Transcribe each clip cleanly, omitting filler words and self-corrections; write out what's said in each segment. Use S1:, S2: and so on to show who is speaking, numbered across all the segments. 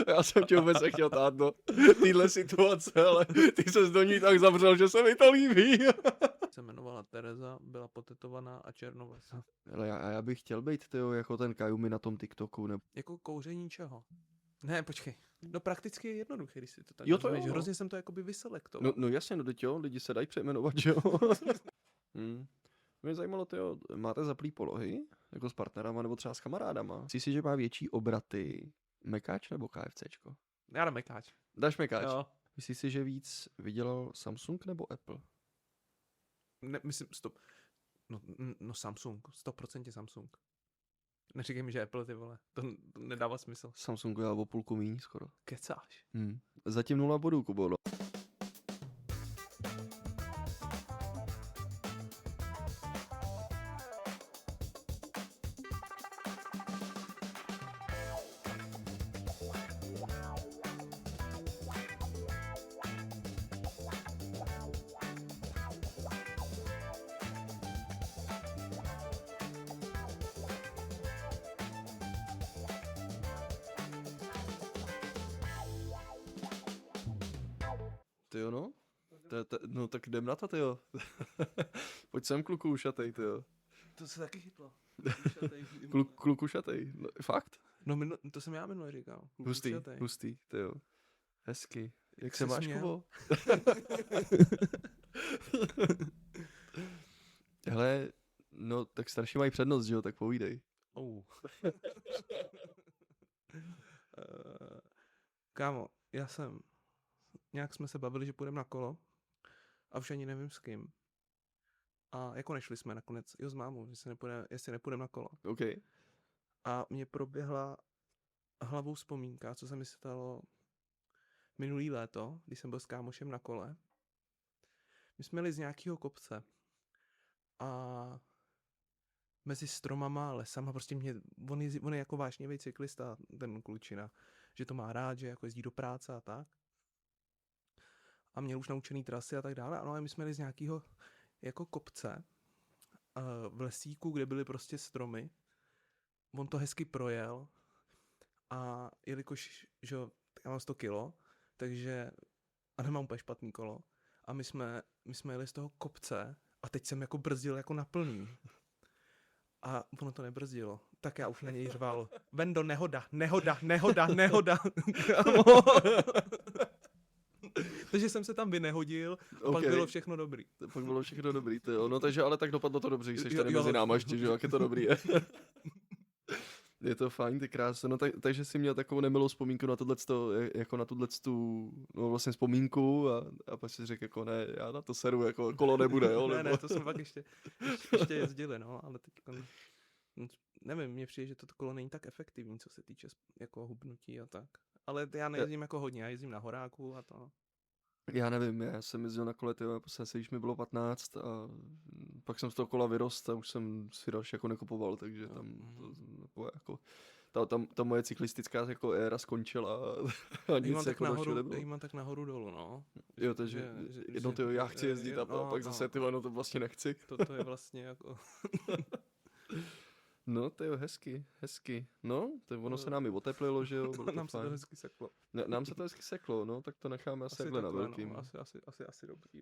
S1: Já jsem tě vůbec nechtěl tát do téhle situace, ale ty ses do ní tak zavřel, že se mi to líbí.
S2: Se jmenovala Tereza, byla potetovaná a černovlasá.
S1: Ale já bych chtěl být, tyjo, jako ten Kajumi na tom TikToku, nebo...
S2: Jako kouření čeho? Ne, počkej. No prakticky je jednoduché, když si to tak
S1: Jo, to
S2: vezmeš.
S1: jo, no.
S2: Hrozně jsem to jakoby vyselektoval.
S1: No jasně, no teď jo, lidi se dají přejmenovat, že jo. Mě zajímalo, tyjo, máte zaplý polohy, jako s partnerama nebo třeba s kamarádama? Myslíš si, že má větší obraty Mekáč nebo KFCčko?
S2: Já dám mekáč.
S1: Dáš Mekáč?
S2: Jo.
S1: Myslíš si, že víc vydělal Samsung nebo Apple?
S2: Ne, myslím, stop. No Samsung, 100% Samsung. Neříkej mi, že Apple, ty vole. To nedává smysl.
S1: Samsung já o půlku míň skoro.
S2: Kecáš.
S1: Zatím 0 bodů, Kubo, no. Tyjo, no. No tak jdem na to, tyjo. Pojď sem, kluku ušatej, tyjo.
S2: To se taky chytlo.
S1: Kluk ušatej. No, fakt?
S2: No, to jsem já minule říkal.
S1: Hustý, tyjo. Hezky. Jak se
S2: se
S1: máš,
S2: směl?
S1: Kubo? Hele, no tak starší mají přednost, že jo, tak povídej.
S2: Kámo, nějak jsme se bavili, že půjdeme na kolo a už ani nevím s kým. A jako nešli jsme nakonec, s mámou, jestli nepůjdeme na kolo.
S1: OK.
S2: A mě proběhla hlavou vzpomínka, co se mi stalo minulý léto, když jsem byl s kámošem na kole. My jsme jeli z nějakého kopce a mezi stromama, lesama, prostě on je jako vášnivý cyklista, ten klučina, že to má rád, že jako jezdí do práce a tak. A měl už naučený trasy a tak dále. Ano, a my jsme jeli z nějakého jako kopce v lesíku, kde byly prostě stromy. On to hezky projel a jelikož, že já mám 100 kilo, takže a nemám úplně špatný kolo a my jsme jeli z toho kopce a teď jsem jako brzdil jako na plný. A ono to nebrzdilo. Tak já už na něj řval. Vendo, nehoda. Takže jsem se tam vynehodil a pak bylo všechno dobrý.
S1: Pak bylo všechno dobrý, tyjo. No takže ale tak dopadlo to dobře, když jsi tady
S2: Jo.
S1: mezi náma ještě, že jo, jak je to dobrý je. Je to fajn, ty krásy. No takže jsi měl takovou nemilou vzpomínku na tohleto, jako na tu no vlastně vzpomínku a pak si řekl jako ne, já na to seru, jako kolo nebude, jo?
S2: Ne, to jsme pak ještě jezdili, no, ale teď nevím, mně přijde, že to kolo není tak efektivní, co se týče jako hubnutí a tak. Ale já nejezdím jako hodně, já jezdím na horáku a to.
S1: Já nevím, já jsem jezdil na kole, tyjo, když mi bylo 15 a pak jsem z toho kola vyrost a už jsem si další jako nekupoval, takže tam to jako ta moje cyklistická jako éra skončila a nic jako dalšího nebylo.
S2: Mám tak nahoru dolů, no.
S1: Jo, takže jednou tyjo, já chci jezdit a pak zase tyjo, no to vlastně nechci.
S2: To je vlastně jako...
S1: No, to je hezky. No, to ono se nám i oteplilo, že jo.
S2: Nám se to hezky seklo.
S1: Nám se to hezky seklo, no, tak to necháme asi takhle na velkým.
S2: No, asi dobrý.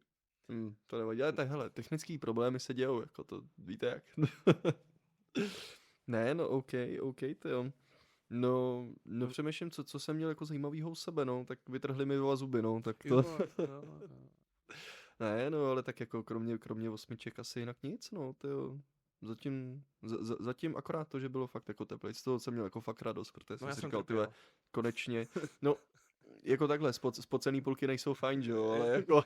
S1: To nevadí, ale tak hele, technický problémy se dějou, jako to víte jak. Ne, no OK, to jo. No přemýšlím, co jsem měl jako zajímavýho u sebe, no, tak vytrhli mi 2 zuby, no, tak to...
S2: Jo.
S1: Ne, no, ale tak jako kromě 8 asi jinak nic, no, to jo. Zatím akorát to, že bylo fakt jako teplej. Z toho jsem měl jako fakt radost, protože jsem si říkal, tyhle, konečně. No, jako takhle, spocený půlky nejsou fajn, že jo, ale jako...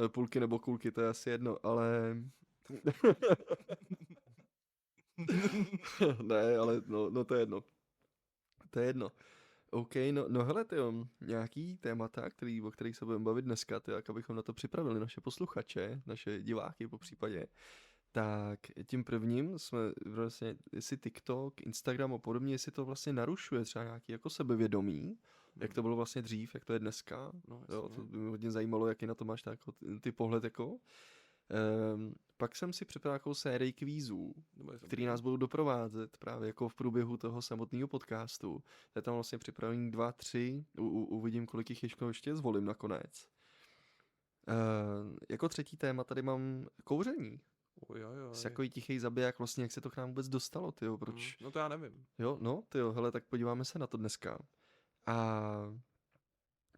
S1: Půlky nebo kulky, to je asi jedno, ale... Ne, ale no to je jedno. To je jedno. OK, no hele, tyjo, nějaký témata, o kterých se budeme bavit dneska, tak abychom na to připravili naše posluchače, naše diváky po případě, tak tím prvním jsme vlastně, jestli TikTok, Instagram a podobně, jestli to vlastně narušuje třeba nějaký jako sebevědomí, jak to bylo vlastně dřív, jak to je dneska,
S2: No,
S1: jo, to by mě hodně zajímalo, jaký na to máš tak, ty pohled jako. Pak jsem si připravil nějakou sérii kvízů,
S2: To bude
S1: který
S2: dobrý.
S1: nás budou doprovázet právě jako v průběhu toho samotného podcastu. Je tam vlastně připravený 2, 3, uvidím, kolik jich ještě zvolím nakonec. Jako třetí téma tady mám kouření.
S2: Jo.
S1: Jsi takový tichý zabiják, vlastně jak se to k nám vůbec dostalo, tyjo, proč?
S2: No to já nevím.
S1: Jo, no, tyjo, hele, tak podíváme se na to dneska. A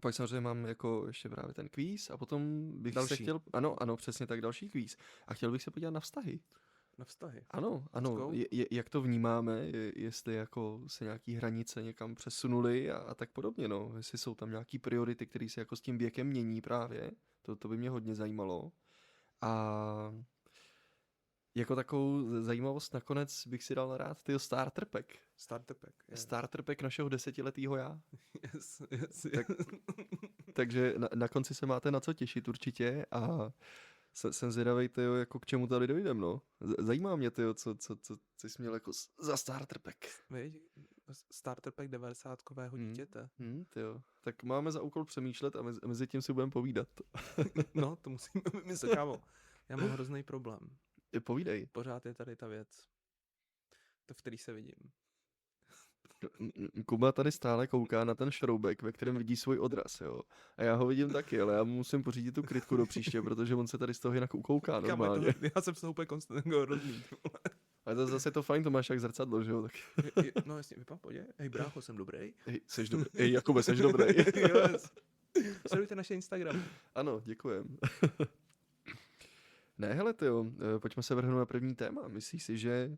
S1: pak samozřejmě mám jako ještě právě ten kvíz a potom bych se
S2: Další.
S1: chtěl, ano, přesně tak, další kvíz. A chtěl bych se podívat na vztahy.
S2: Na vztahy.
S1: Ano,
S2: go.
S1: jak to vnímáme, jestli jako se nějaký hranice někam přesunuly a tak podobně, no. Jestli jsou tam nějaký priority, které se jako s tím věkem mění právě, to by mě hodně zajímalo. A jako takovou zajímavost nakonec bych si dal rád tyho starter pack.
S2: Starter pack.
S1: Starter pack našeho 10letého já.
S2: Yes.
S1: Takže na konci se máte na co těšit určitě a jsem zvědavej, tyjo, jako k čemu tady dojdem, no. Zajímá mě, tyjo, co jsi měl jako za starter pack.
S2: Víš, starter pack 90kového dítěte.
S1: Tyjo. Tak máme za úkol přemýšlet a mezi tím si budeme povídat.
S2: No, to musíme vymyslet, kámo. Já mám hrozný problém.
S1: Povídej.
S2: Pořád je tady ta věc, to v který se vidím.
S1: Kuba tady stále kouká na ten šroubek, ve kterém vidí svůj odraz, jo. A já ho vidím taky, ale já mu musím pořídit tu krytku do příště, protože on se tady z toho jinak ukouká normálně.
S2: Já jsem z toho úplně hrozný.
S1: Ale to zase to fajn, to máš jak zrcadlo, že jo. Tak...
S2: No jasně, vypadám, pojď. Hej brácho, jsem dobrý.
S1: Jsi dobrý. Jakube, jsi dobrý.
S2: Yes. Sledujte naše Instagram.
S1: Ano, děkujem. Ne, hele, tyjo, pojďme se vrhnout na první téma. Myslíš si, že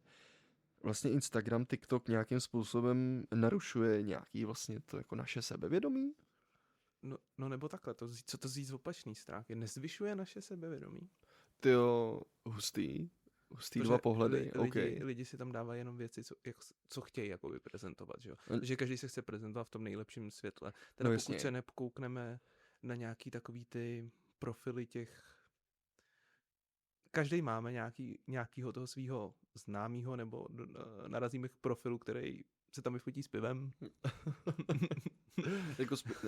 S1: vlastně Instagram, TikTok nějakým způsobem narušuje nějaký vlastně to jako naše sebevědomí?
S2: No nebo takhle, co to zjít z opačný stránky, nezvyšuje naše sebevědomí?
S1: Tyjo, hustý dva pohledy,
S2: Lidi si tam dávají jenom věci, co chtějí jakoby prezentovat, že jo? Že každý se chce prezentovat v tom nejlepším světle. Teda
S1: No,
S2: pokud se nepokoukneme na nějaký takový ty profily těch... Každý máme nějakýho toho svýho známýho, nebo narazíme k profilu, který se tam vyfotí s pivem.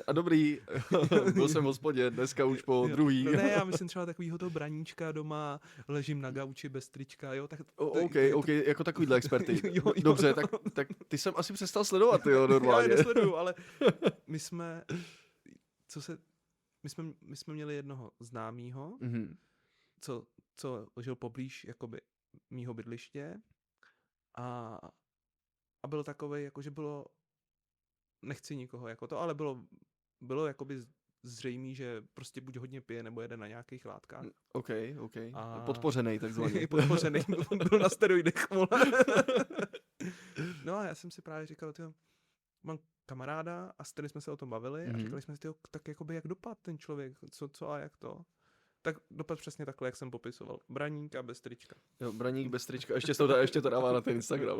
S1: A dobrý, byl jsem v hospodě, dneska už po druhý.
S2: No ne, já myslím třeba takovýho toho braníčka doma, ležím na gauči bez trička, jo. Tak
S1: OK, jako takovýhle experty.
S2: Jo.
S1: Dobře, tak ty jsem asi přestal sledovat, jo, normálně.
S2: Já je nesleduju, ale my jsme měli jednoho známýho, co žil poblíž jakoby mýho bydliště a bylo takové, jakože bylo, nechci nikoho jako to, ale bylo jakoby zřejmý, že prostě buď hodně pije, nebo jede na nějakých látkách.
S1: OK. Podpořenej takzvaně.
S2: Podpořenej, byl na steroidech, vole. No a já jsem si právě říkal, tyjo, mám kamaráda a s kterým jsme se o tom bavili a říkali jsme si, tyjo, tak jakoby jak dopad ten člověk, co a jak to. Tak dopad přesně takhle, jak jsem popisoval. Braník a bez trička.
S1: Jo, braník bez trička, ještě to dává na ten Instagram.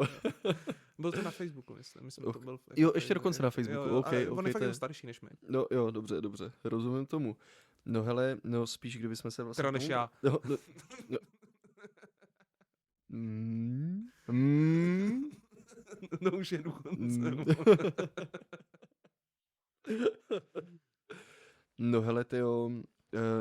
S2: Byl to na Facebooku, myslím to byl
S1: jo, ještě dokonce na Facebooku, OK.
S2: On je fakt starší než my.
S1: No jo, dobře, rozumím tomu. No hele, no spíš kdybychom se vlastně...
S2: Teda než já. No už je dokonce.
S1: No hele, tyjo,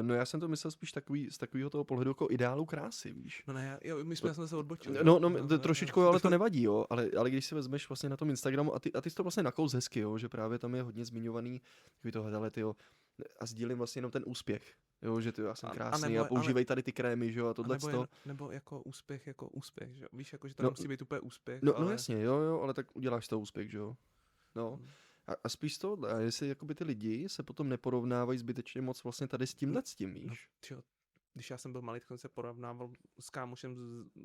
S1: no já jsem to myslel spíš z takového toho pohledu jako ideálu krásy, víš.
S2: No ne, my jsme se odbočili.
S1: No, trošičku, ale to nevadí, jo, ale když si vezmeš vlastně na tom Instagramu a ty jsi to vlastně nakous hezky, jo, že právě tam je hodně zmiňovaný, takový to hele, tyjo, a sdílím vlastně jenom ten úspěch, jo, že tyjo, já jsem krásný a používej tady ty krémy, že jo, a tohleto.
S2: Nebo jako úspěch, že jo, víš, jako, že to nemusí být úplně úspěch,
S1: no, ale... No jasně, jo, ale tak uděláš z toho úspěch, že jo, no. A spíš to, a jestli jakoby ty lidi se potom neporovnávají zbytečně moc vlastně tady s tím, víš?
S2: No, když já jsem byl malý, tak jsem se porovnával s kámošem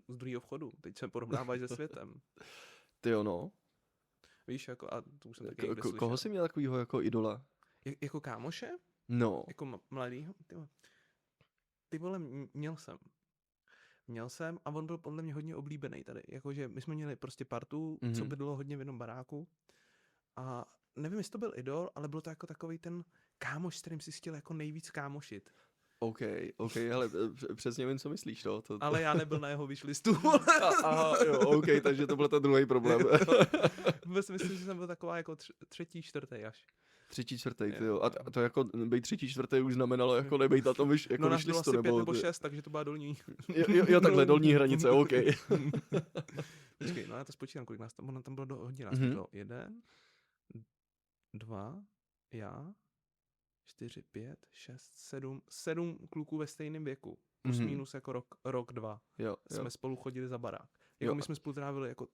S2: z druhého vchodu. Teď se porovnávají se světem.
S1: Tyjo, no.
S2: Víš, jako, a to už jsem taky někde slyšel.
S1: Koho jsi měl takovýho jako idola?
S2: Jako kámoše?
S1: No.
S2: Jako mladýho? Ty vole, Měl jsem a on byl podle mě hodně oblíbený tady. Jakože my jsme měli prostě partu, co bydlo hodně v jednom baráku. A nevím, jestli to byl idol, ale byl to jako takový ten kámoš, s kterým si chtěl jako nejvíc kámošit.
S1: OK, hele, přesně vím, co myslíš, no.
S2: Ale já nebyl na jeho wishlistu.
S1: Aha, jo, OK, takže to byl ten druhý problém.
S2: Vůbec myslím, že jsem byl taková jako třetí, čtvrtý až.
S1: Třetí, čtvrtý,
S2: Jo,
S1: ty jo. A
S2: jo.
S1: to jako být třetí, čtvrtý už znamenalo jako nebejt na tom jako
S2: No nás bylo
S1: vyšlistu,
S2: asi 5
S1: nebo...
S2: nebo 6, takže to byla dolní.
S1: Jo, takhle dolní hranice, OK.
S2: Počkej, no já to spočítám, kolik nás tam, ono tam bylo hodně, nás
S1: Mhm.
S2: bylo 1, 2, já, 4, 5, 6, 7 kluků ve stejném věku. Plus
S1: Mhm.
S2: minus jako rok, 2.
S1: Jo.
S2: Jsme spolu chodili za barák. Jako
S1: Jo.
S2: my jsme spolu trávili jako...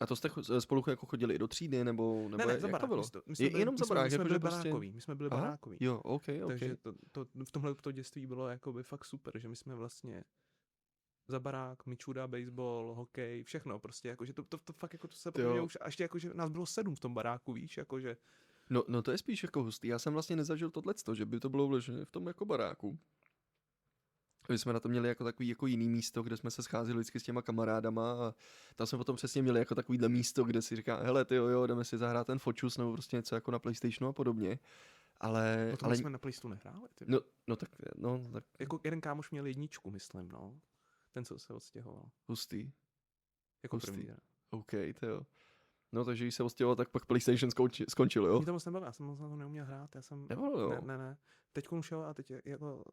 S1: A to jste spolu jako chodili i do třídy, nebo
S2: Ne,
S1: jak
S2: za
S1: to
S2: barák.
S1: bylo?
S2: My jsme
S1: Jenom za barák,
S2: my jsme
S1: jakože
S2: byli
S1: prostě...
S2: barákoví. My jsme byli
S1: Aha,
S2: barákoví.
S1: Jo, OK.
S2: Takže to v tomhle to dětství bylo jakoby fakt super, že my jsme vlastně za barák, mičuda, baseball, hokej, všechno prostě, jakože to fakt jako to se poměrně už, a ještě jakože nás bylo 7 v tom baráku, víš, jakože.
S1: No to je spíš jako hustý. Já jsem vlastně nezažil tohleto, že by to bylo vložené v tom jako baráku. My jsme na to měli jako takový jako jiný místo, kde jsme se scházeli vždycky s těma kamarádama a tam jsme potom přesně měli jako takovýhle místo, kde si říká, hele ty jo, jdeme si zahrát ten fočus nebo prostě něco jako na PlayStationu a podobně. Ale...
S2: No to jsme na PlayStationu nehráli, ty.
S1: No tak.
S2: Jako jeden kámoš měl 1, myslím, no. Ten, co se odstěhoval.
S1: Hustý.
S2: Jako
S1: Hustý.
S2: první.
S1: OK, to jo. No takže když se odstěhoval, tak pak PlayStation skončil, jo?
S2: Mě to moc nebavilo, já jsem moc na to neuměl hrát, já jsem...
S1: Nebavilo, jo?
S2: Ne. Teďkon už jo, a teď jako,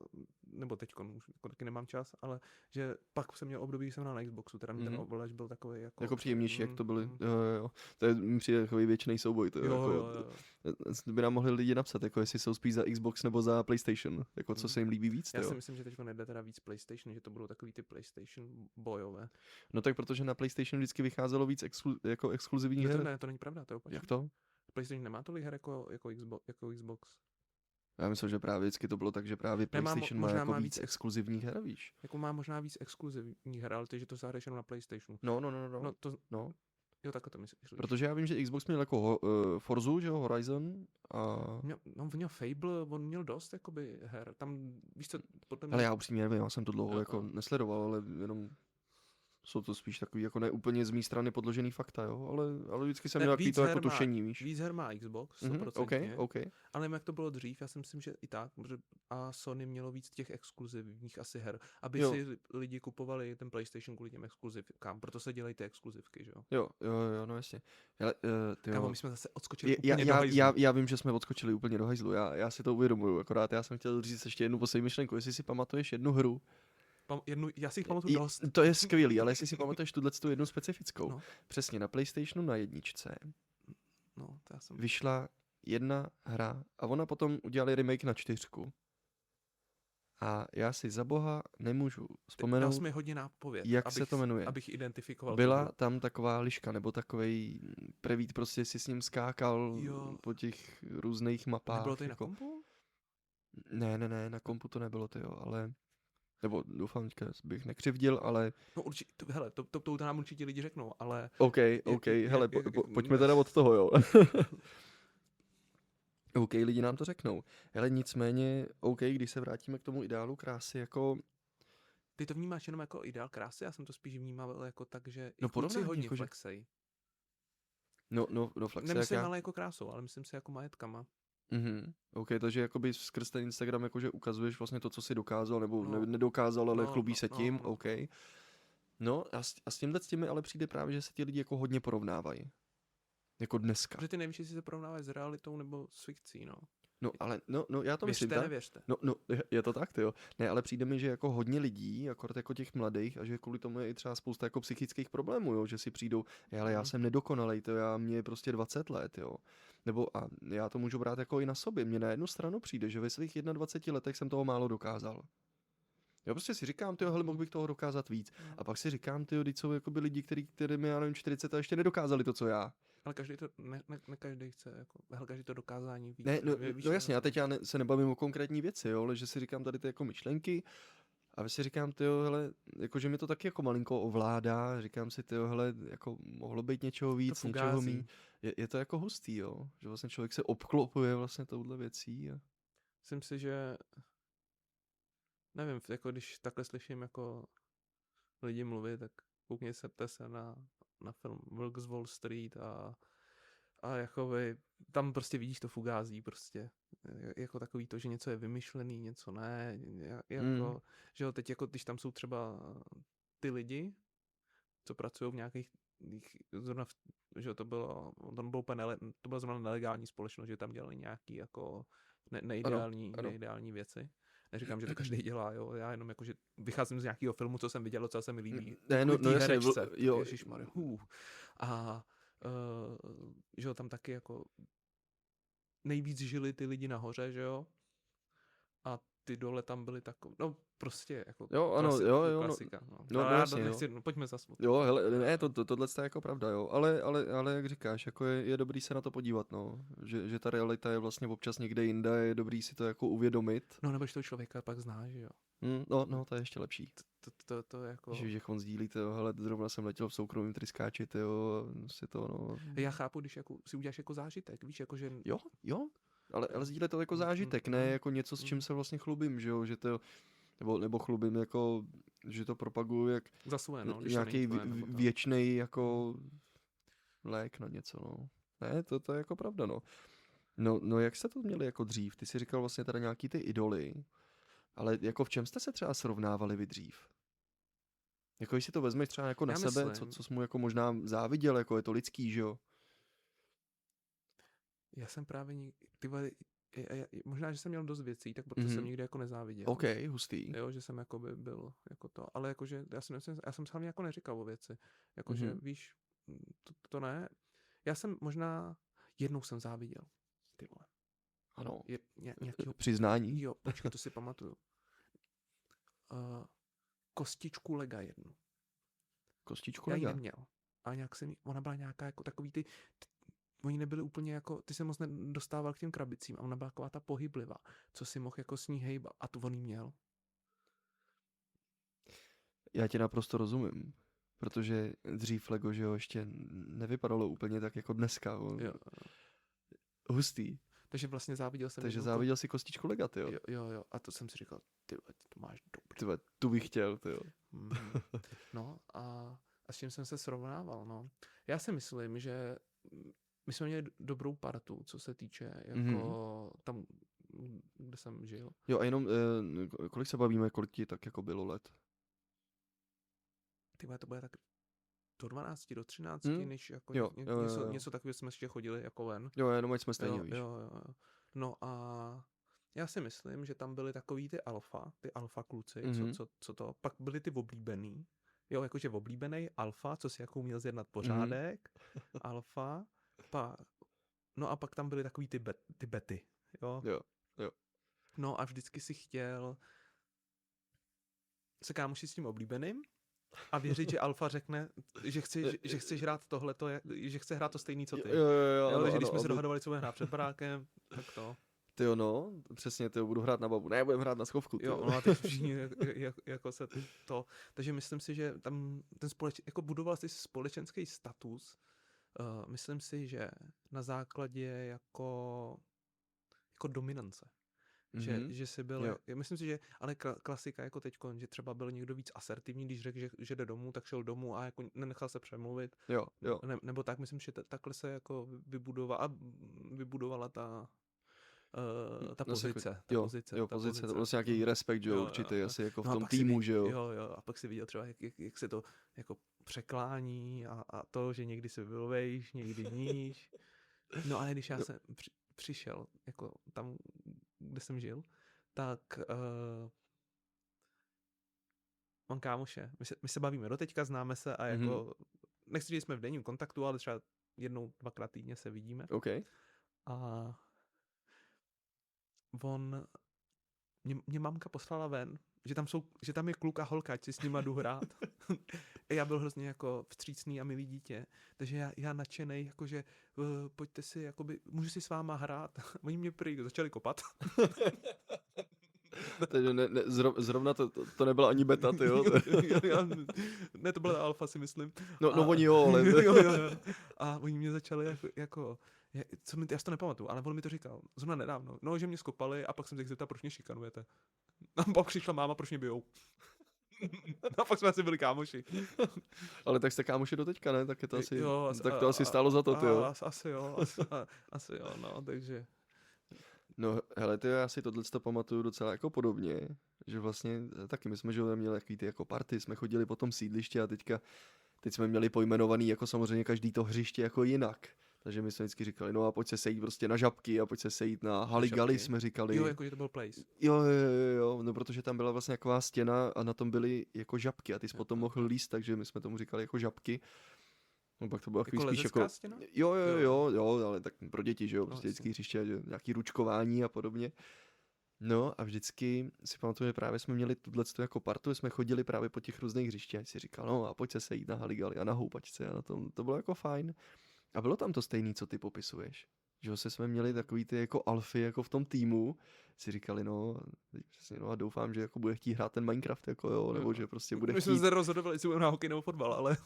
S2: nebo teďkon už jako taky nemám čas, ale že pak jsem měl období, kdy jsem hrál na Xboxu, teda ten ovladač byl takový jako...
S1: Jako příjemnější, jak to byly. Jo. To je mi přijde takový věčný souboj. To
S2: jo.
S1: By nám mohli lidi napsat, jako jestli jsou spíš za Xbox nebo za PlayStation. Jako co se jim líbí víc,
S2: Já
S1: jo?
S2: si myslím, že teď nejde teda víc PlayStation, že to budou takový ty PlayStation bojové.
S1: No tak protože na PlayStation vždycky vycházelo víc jako exkluzivních her.
S2: Ne, to není pravda, to je opačně.
S1: Jak to?
S2: PlayStation nemá tolik her jako Xbox.
S1: Já myslím, že právě vždycky to bylo tak, že právě PlayStation má jako víc exkluzivních her, víš?
S2: Jako má možná víc exkluzivních her, ale ty, že to zahraješ jenom na PlayStationu.
S1: No.
S2: Jo, takhle to myslíš.
S1: Protože já vím, že Xbox měl jako Forzu, že jo, Horizon a...
S2: On měl Fable, on měl dost jakoby her. Tam, víš co, potom...
S1: Ale já upřímně nevím, já jsem to dlouho jako nesledoval, ale jenom... Jsou to spíš takový jako ne úplně z mé strany podložený fakta, jo, ale vždycky jsem měl takový to jako tušení, víš.
S2: Víc her má Xbox, 100%.
S1: OK.
S2: Ale nevím, jak to bylo dřív, já si myslím, že i tak, a Sony mělo víc těch exkluzivních asi her, aby si lidi kupovali ten PlayStation kvůli těm exkluzivkám, proto se dělají ty exkluzivky, že jo.
S1: Jo, no jasně. Hele,
S2: Kámo, my jsme zase odskočili úplně do hajzlu.
S1: Já vím, že jsme odskočili úplně do hajzlu, já si to uvědomuju, akorát já jsem chtěl říct ještě jednu poslední myšlenku, jestli si pamatuješ jednu hru.
S2: Já si jich pamatuju dost.
S1: To je skvělý, ale jestli si pamatuješ tu jednu specifickou.
S2: No.
S1: Přesně, na PlayStationu na 1
S2: No, to já jsem...
S1: vyšla jedna hra a ona potom udělali remake na 4. A já si za boha nemůžu vzpomenout,
S2: dal jsi mi hodně nápověd,
S1: jak se to jmenuje.
S2: Abych identifikoval.
S1: Byla tam taková liška, nebo takovej prevít, prostě si s ním skákal po těch různých mapách.
S2: Nebylo to i na
S1: jako...
S2: kompu?
S1: Ne, na kompu to nebylo to, jo, ale... Nebo doufám, že bych nekřivdil, ale...
S2: No určitě, hele, to nám určitě lidi řeknou, ale...
S1: OK, hele, pojďme teda od toho, jo. OK, lidi nám to řeknou. Hele, nicméně, OK, když se vrátíme k tomu ideálu krásy, jako...
S2: Ty to vnímáš jenom jako ideál krásy? Já jsem to spíš vnímal jako tak, že
S1: no,
S2: kluci hodně
S1: jako,
S2: flexej.
S1: No, flexej.
S2: Nemyslím ale jako krásou, ale myslím si jako majetkama.
S1: OK, takže jakoby skrz ten Instagram jakože ukazuješ vlastně to, co jsi dokázal, nebo nedokázal, ale chlubí se tím, OK. No a s tím ale přijde právě, že se ti lidi jako hodně porovnávají. Jako dneska.
S2: Protože ty nevíš, jestli se porovnávají s realitou nebo s fikcí, no.
S1: No, ale, já to myslím tak.
S2: Nevěřte.
S1: No, je to tak, jo. Ne, ale přijde mi, že jako hodně lidí, akorát jako těch mladých, a že kvůli tomu je i třeba spousta jako psychických problémů, jo, že si přijdou, ale já jsem nedokonalej, mě je prostě 20 let, jo. Nebo a já to můžu brát jako i na sobě. Mně na jednu stranu přijde, že ve svých 21 letech jsem toho málo dokázal. Já prostě si říkám, hele, mohl bych toho dokázat víc. A pak si říkám, teď jsou jakoby lidi, kterým já nevím, 40 a ještě nedokázali to, co já.
S2: Ale každý to, ne každý chce, jako, každý to dokázání víc.
S1: Ne, no jasně, já teď se nebavím o konkrétní věci, jo, ale že si říkám tady ty jako myšlenky a si říkám, hele, jako, že mi to taky jako malinko ovládá, říkám si, hele, jako mohlo být něčeho víc, něčeho míň. Je to jako hustý, jo, že vlastně člověk se obklopuje vlastně touhle věcí. A...
S2: Myslím si, že nevím, jako když takhle slyším jako lidi mluvit, tak koukněte se na film Wilk z Wall Street a jakoby tam prostě vidíš to fugází prostě. Jako takový to, že něco je vymyšlený, něco ne. Jako, že jo, teď jako když tam jsou třeba ty lidi, co pracují v nějakých zrovna, že to bylo úplně to byla zrovna nelegální společnost, že tam dělali nějaký jako neideální věci. Neříkám, že to každý dělá, jo. Já jenom jako, že vycházím z nějakého filmu, co jsem viděl, docela se mi líbí.
S1: Ne, no jasně,
S2: herečce.
S1: jo.
S2: Ježišmarja. A že jo, tam taky jako nejvíc žili ty lidi nahoře, že jo. A ty dole tam byly takový, no prostě jako
S1: jo, ano,
S2: klasika.
S1: No,
S2: ale
S1: jasně,
S2: nechci, pojďme zase.
S1: Jo, hele, ne, tohle je jako pravda, jo, ale jak říkáš, jako je dobrý se na to podívat, no, že ta realita je vlastně občas někde jinde, je dobrý si to jako uvědomit.
S2: No, nebo že toho člověka pak znáš, že jo.
S1: No, to je ještě lepší.
S2: To jako...
S1: Že on sdílí, hele, zrovna jsem letěl v soukromém tryskáči, si to, no.
S2: Já chápu, když jako si uděláš jako zážitek, víš, jako že...
S1: Jo, ale sdílí to jako zážitek, ne jako něco, s čím se vlastně chlubím, že jo, že to, nebo chlubím jako, že to propaguju jak nějaký věčnej jako lék na něco, no. Ne, to je jako pravda, no. No, jak jste to měli jako dřív? Ty jsi říkal vlastně teda nějaký ty idoly, ale jako v čem jste se třeba srovnávali vy dřív? Jako když si to vezmeš třeba jako na sebe, co jsi mu jako možná záviděl, jako je to lidský, že jo?
S2: Já jsem právě, možná, že jsem měl dost věcí, tak proto jsem nikdy jako nezáviděl.
S1: OK, hustý.
S2: Jo, že jsem jako by byl jako to, ale jakože já jsem hlavně jako neříkal o věci. Jakože víš, to ne. Já jsem možná, jednou jsem záviděl. Ty vole.
S1: Ano.
S2: Nějakýho...
S1: Přiznání?
S2: Jo, počkej, to si pamatuju. Kostičku Lega jednu.
S1: Kostičku
S2: Lega? Já
S1: Lega?
S2: ji neměl. A nějak ona byla nějaká jako takový oni nebyli úplně jako, ty se moc nedostával k těm krabicím a ona byla taková ta pohyblivá, co si mohl jako s ní hejbat a to on jí měl.
S1: Já tě naprosto rozumím, protože dřív Lego, že jo, ještě nevypadalo úplně tak jako dneska.
S2: Jo.
S1: Hustý.
S2: Takže vlastně záviděl jsem.
S1: Takže záviděl si kostičku Lega, ty jo.
S2: Jo. A to jsem si říkal, ty to máš dobrý.
S1: Tyhle, tu bych chtěl, ty jo.
S2: No a s čím jsem se srovnával, no. Já si myslím, že my jsme měli dobrou partu, co se týče jako tam, kde jsem žil.
S1: Jo a jenom, kolik se bavíme, kolik ti tak jako bylo let?
S2: Tyhle, to bude tak do 12, do 13, než jako něco takového jsme ještě chodili jako ven.
S1: Jo, jenom ať jsme stejně, víš.
S2: Jo. No a já si myslím, že tam byly takový ty alfa kluci, co to, pak byly ty oblíbený, jo, jakože oblíbený alfa, co si jako uměl zjednat pořádek, alfa, no a pak tam byly takový ty bety, jo.
S1: Jo.
S2: No a vždycky si chtěl se kámošit s tím oblíbeným a věřit, že alfa řekne, že chceš hrát tohleto, že chce hrát to stejný, co ty.
S1: Jo,
S2: takže když jsme se dohadovali, co budeme hrát před barákem, tak to.
S1: Tyjo, no, přesně, budu hrát na babu. Ne, budeme hrát na schovku.
S2: Jo, no a teď všichni jako se to. Takže myslím si, že tam jako budoval si společenský status. Myslím si, že na základě jako dominance. Že jsi byl, myslím si, že, ale klasika jako teďko, že třeba byl někdo víc asertivní, když řekl, že jde domů, tak šel domů a jako nenechal se přemluvit.
S1: Jo.
S2: Nebo tak, myslím, že takhle se jako vybudovala ta pozice.
S1: Pozice, to vlastně nějaký respekt, že jo, určitě, asi jako v tom týmu, že jo.
S2: Jo, a pak si viděl třeba, jak se to jako překlání a to, že někdy se vylovejš, někdy níž. No ale když já jsem přišel, jako tam, kde jsem žil, tak mám kámoše. My se bavíme doteďka, známe se a jako, nechci říct, že jsme v denním kontaktu, ale třeba jednou, dvakrát týdně se vidíme.
S1: OK.
S2: A mě mamka poslala ven, že tam je kluk a holka, ať si s nima jdu hrát. Já byl hrozně jako vstřícný a milý dítě, takže já nadšenej, jakože pojďte si, jakoby, můžu si s váma hrát. Oni mě prý začali kopat.
S1: Takže zrovna to nebyla ani beta, ty jo?
S2: Ne, to byla ta alfa, si myslím.
S1: No oni jo, ale...
S2: jo. A oni mě začali jako já si to nepamatuju, ale on mi to říkal, zrovna nedávno, no, že mě skopali a pak jsem se zeptal, proč mě šikanujete. A pak přišla máma, proč mě bijou. A pak jsme asi byli kámoši.
S1: Ale tak jste kámoši do teďka, ne? Tak je to asi, tak to asi stálo za to, ty jo.
S2: Asi jo, no, takže...
S1: No, hele, ty, já si tohle pamatuju docela jako podobně, že vlastně taky my jsme, že měli takový ty jako party, jsme chodili po tom sídlišti a teďka teď jsme měli pojmenovaný jako samozřejmě každý to hřiště jako jinak. Takže my jsme vždycky říkali, no a pojď se sejít prostě na žabky a pojď se sejít na haligali,
S2: žabky?
S1: jsme říkali.
S2: Jo, jakože to byl place.
S1: Jo, no protože tam byla vlastně taková stěna a na tom byly jako žabky a ty jsi potom mohl líst, takže my jsme tomu říkali jako žabky. No pak to bylo
S2: Jako
S1: spíš
S2: lezecká
S1: jako...
S2: stěna?
S1: Jo, ale tak pro děti, že jo,
S2: No,
S1: prostě
S2: jasně.
S1: vždycky hřiště, že nějaký ručkování a podobně. No a vždycky si pamatuju, že právě jsme měli tuto jako partu, jsme chodili právě po těch různých hřištích a si říkal, no a pojď se sejít na haligali a na houpačce a na tom, to bylo jako fajn. A bylo tam to stejný, co ty popisuješ. Že jo, jsme měli takový ty jako alfy jako v tom týmu, si říkali, no, přesně, no a doufám, že jako bude chtít hrát ten Minecraft, jako jo, nebo že prostě bude
S2: My
S1: chtít...
S2: jsme se rozhodovali, jestli budeme na hokej nebo fotbal, ale...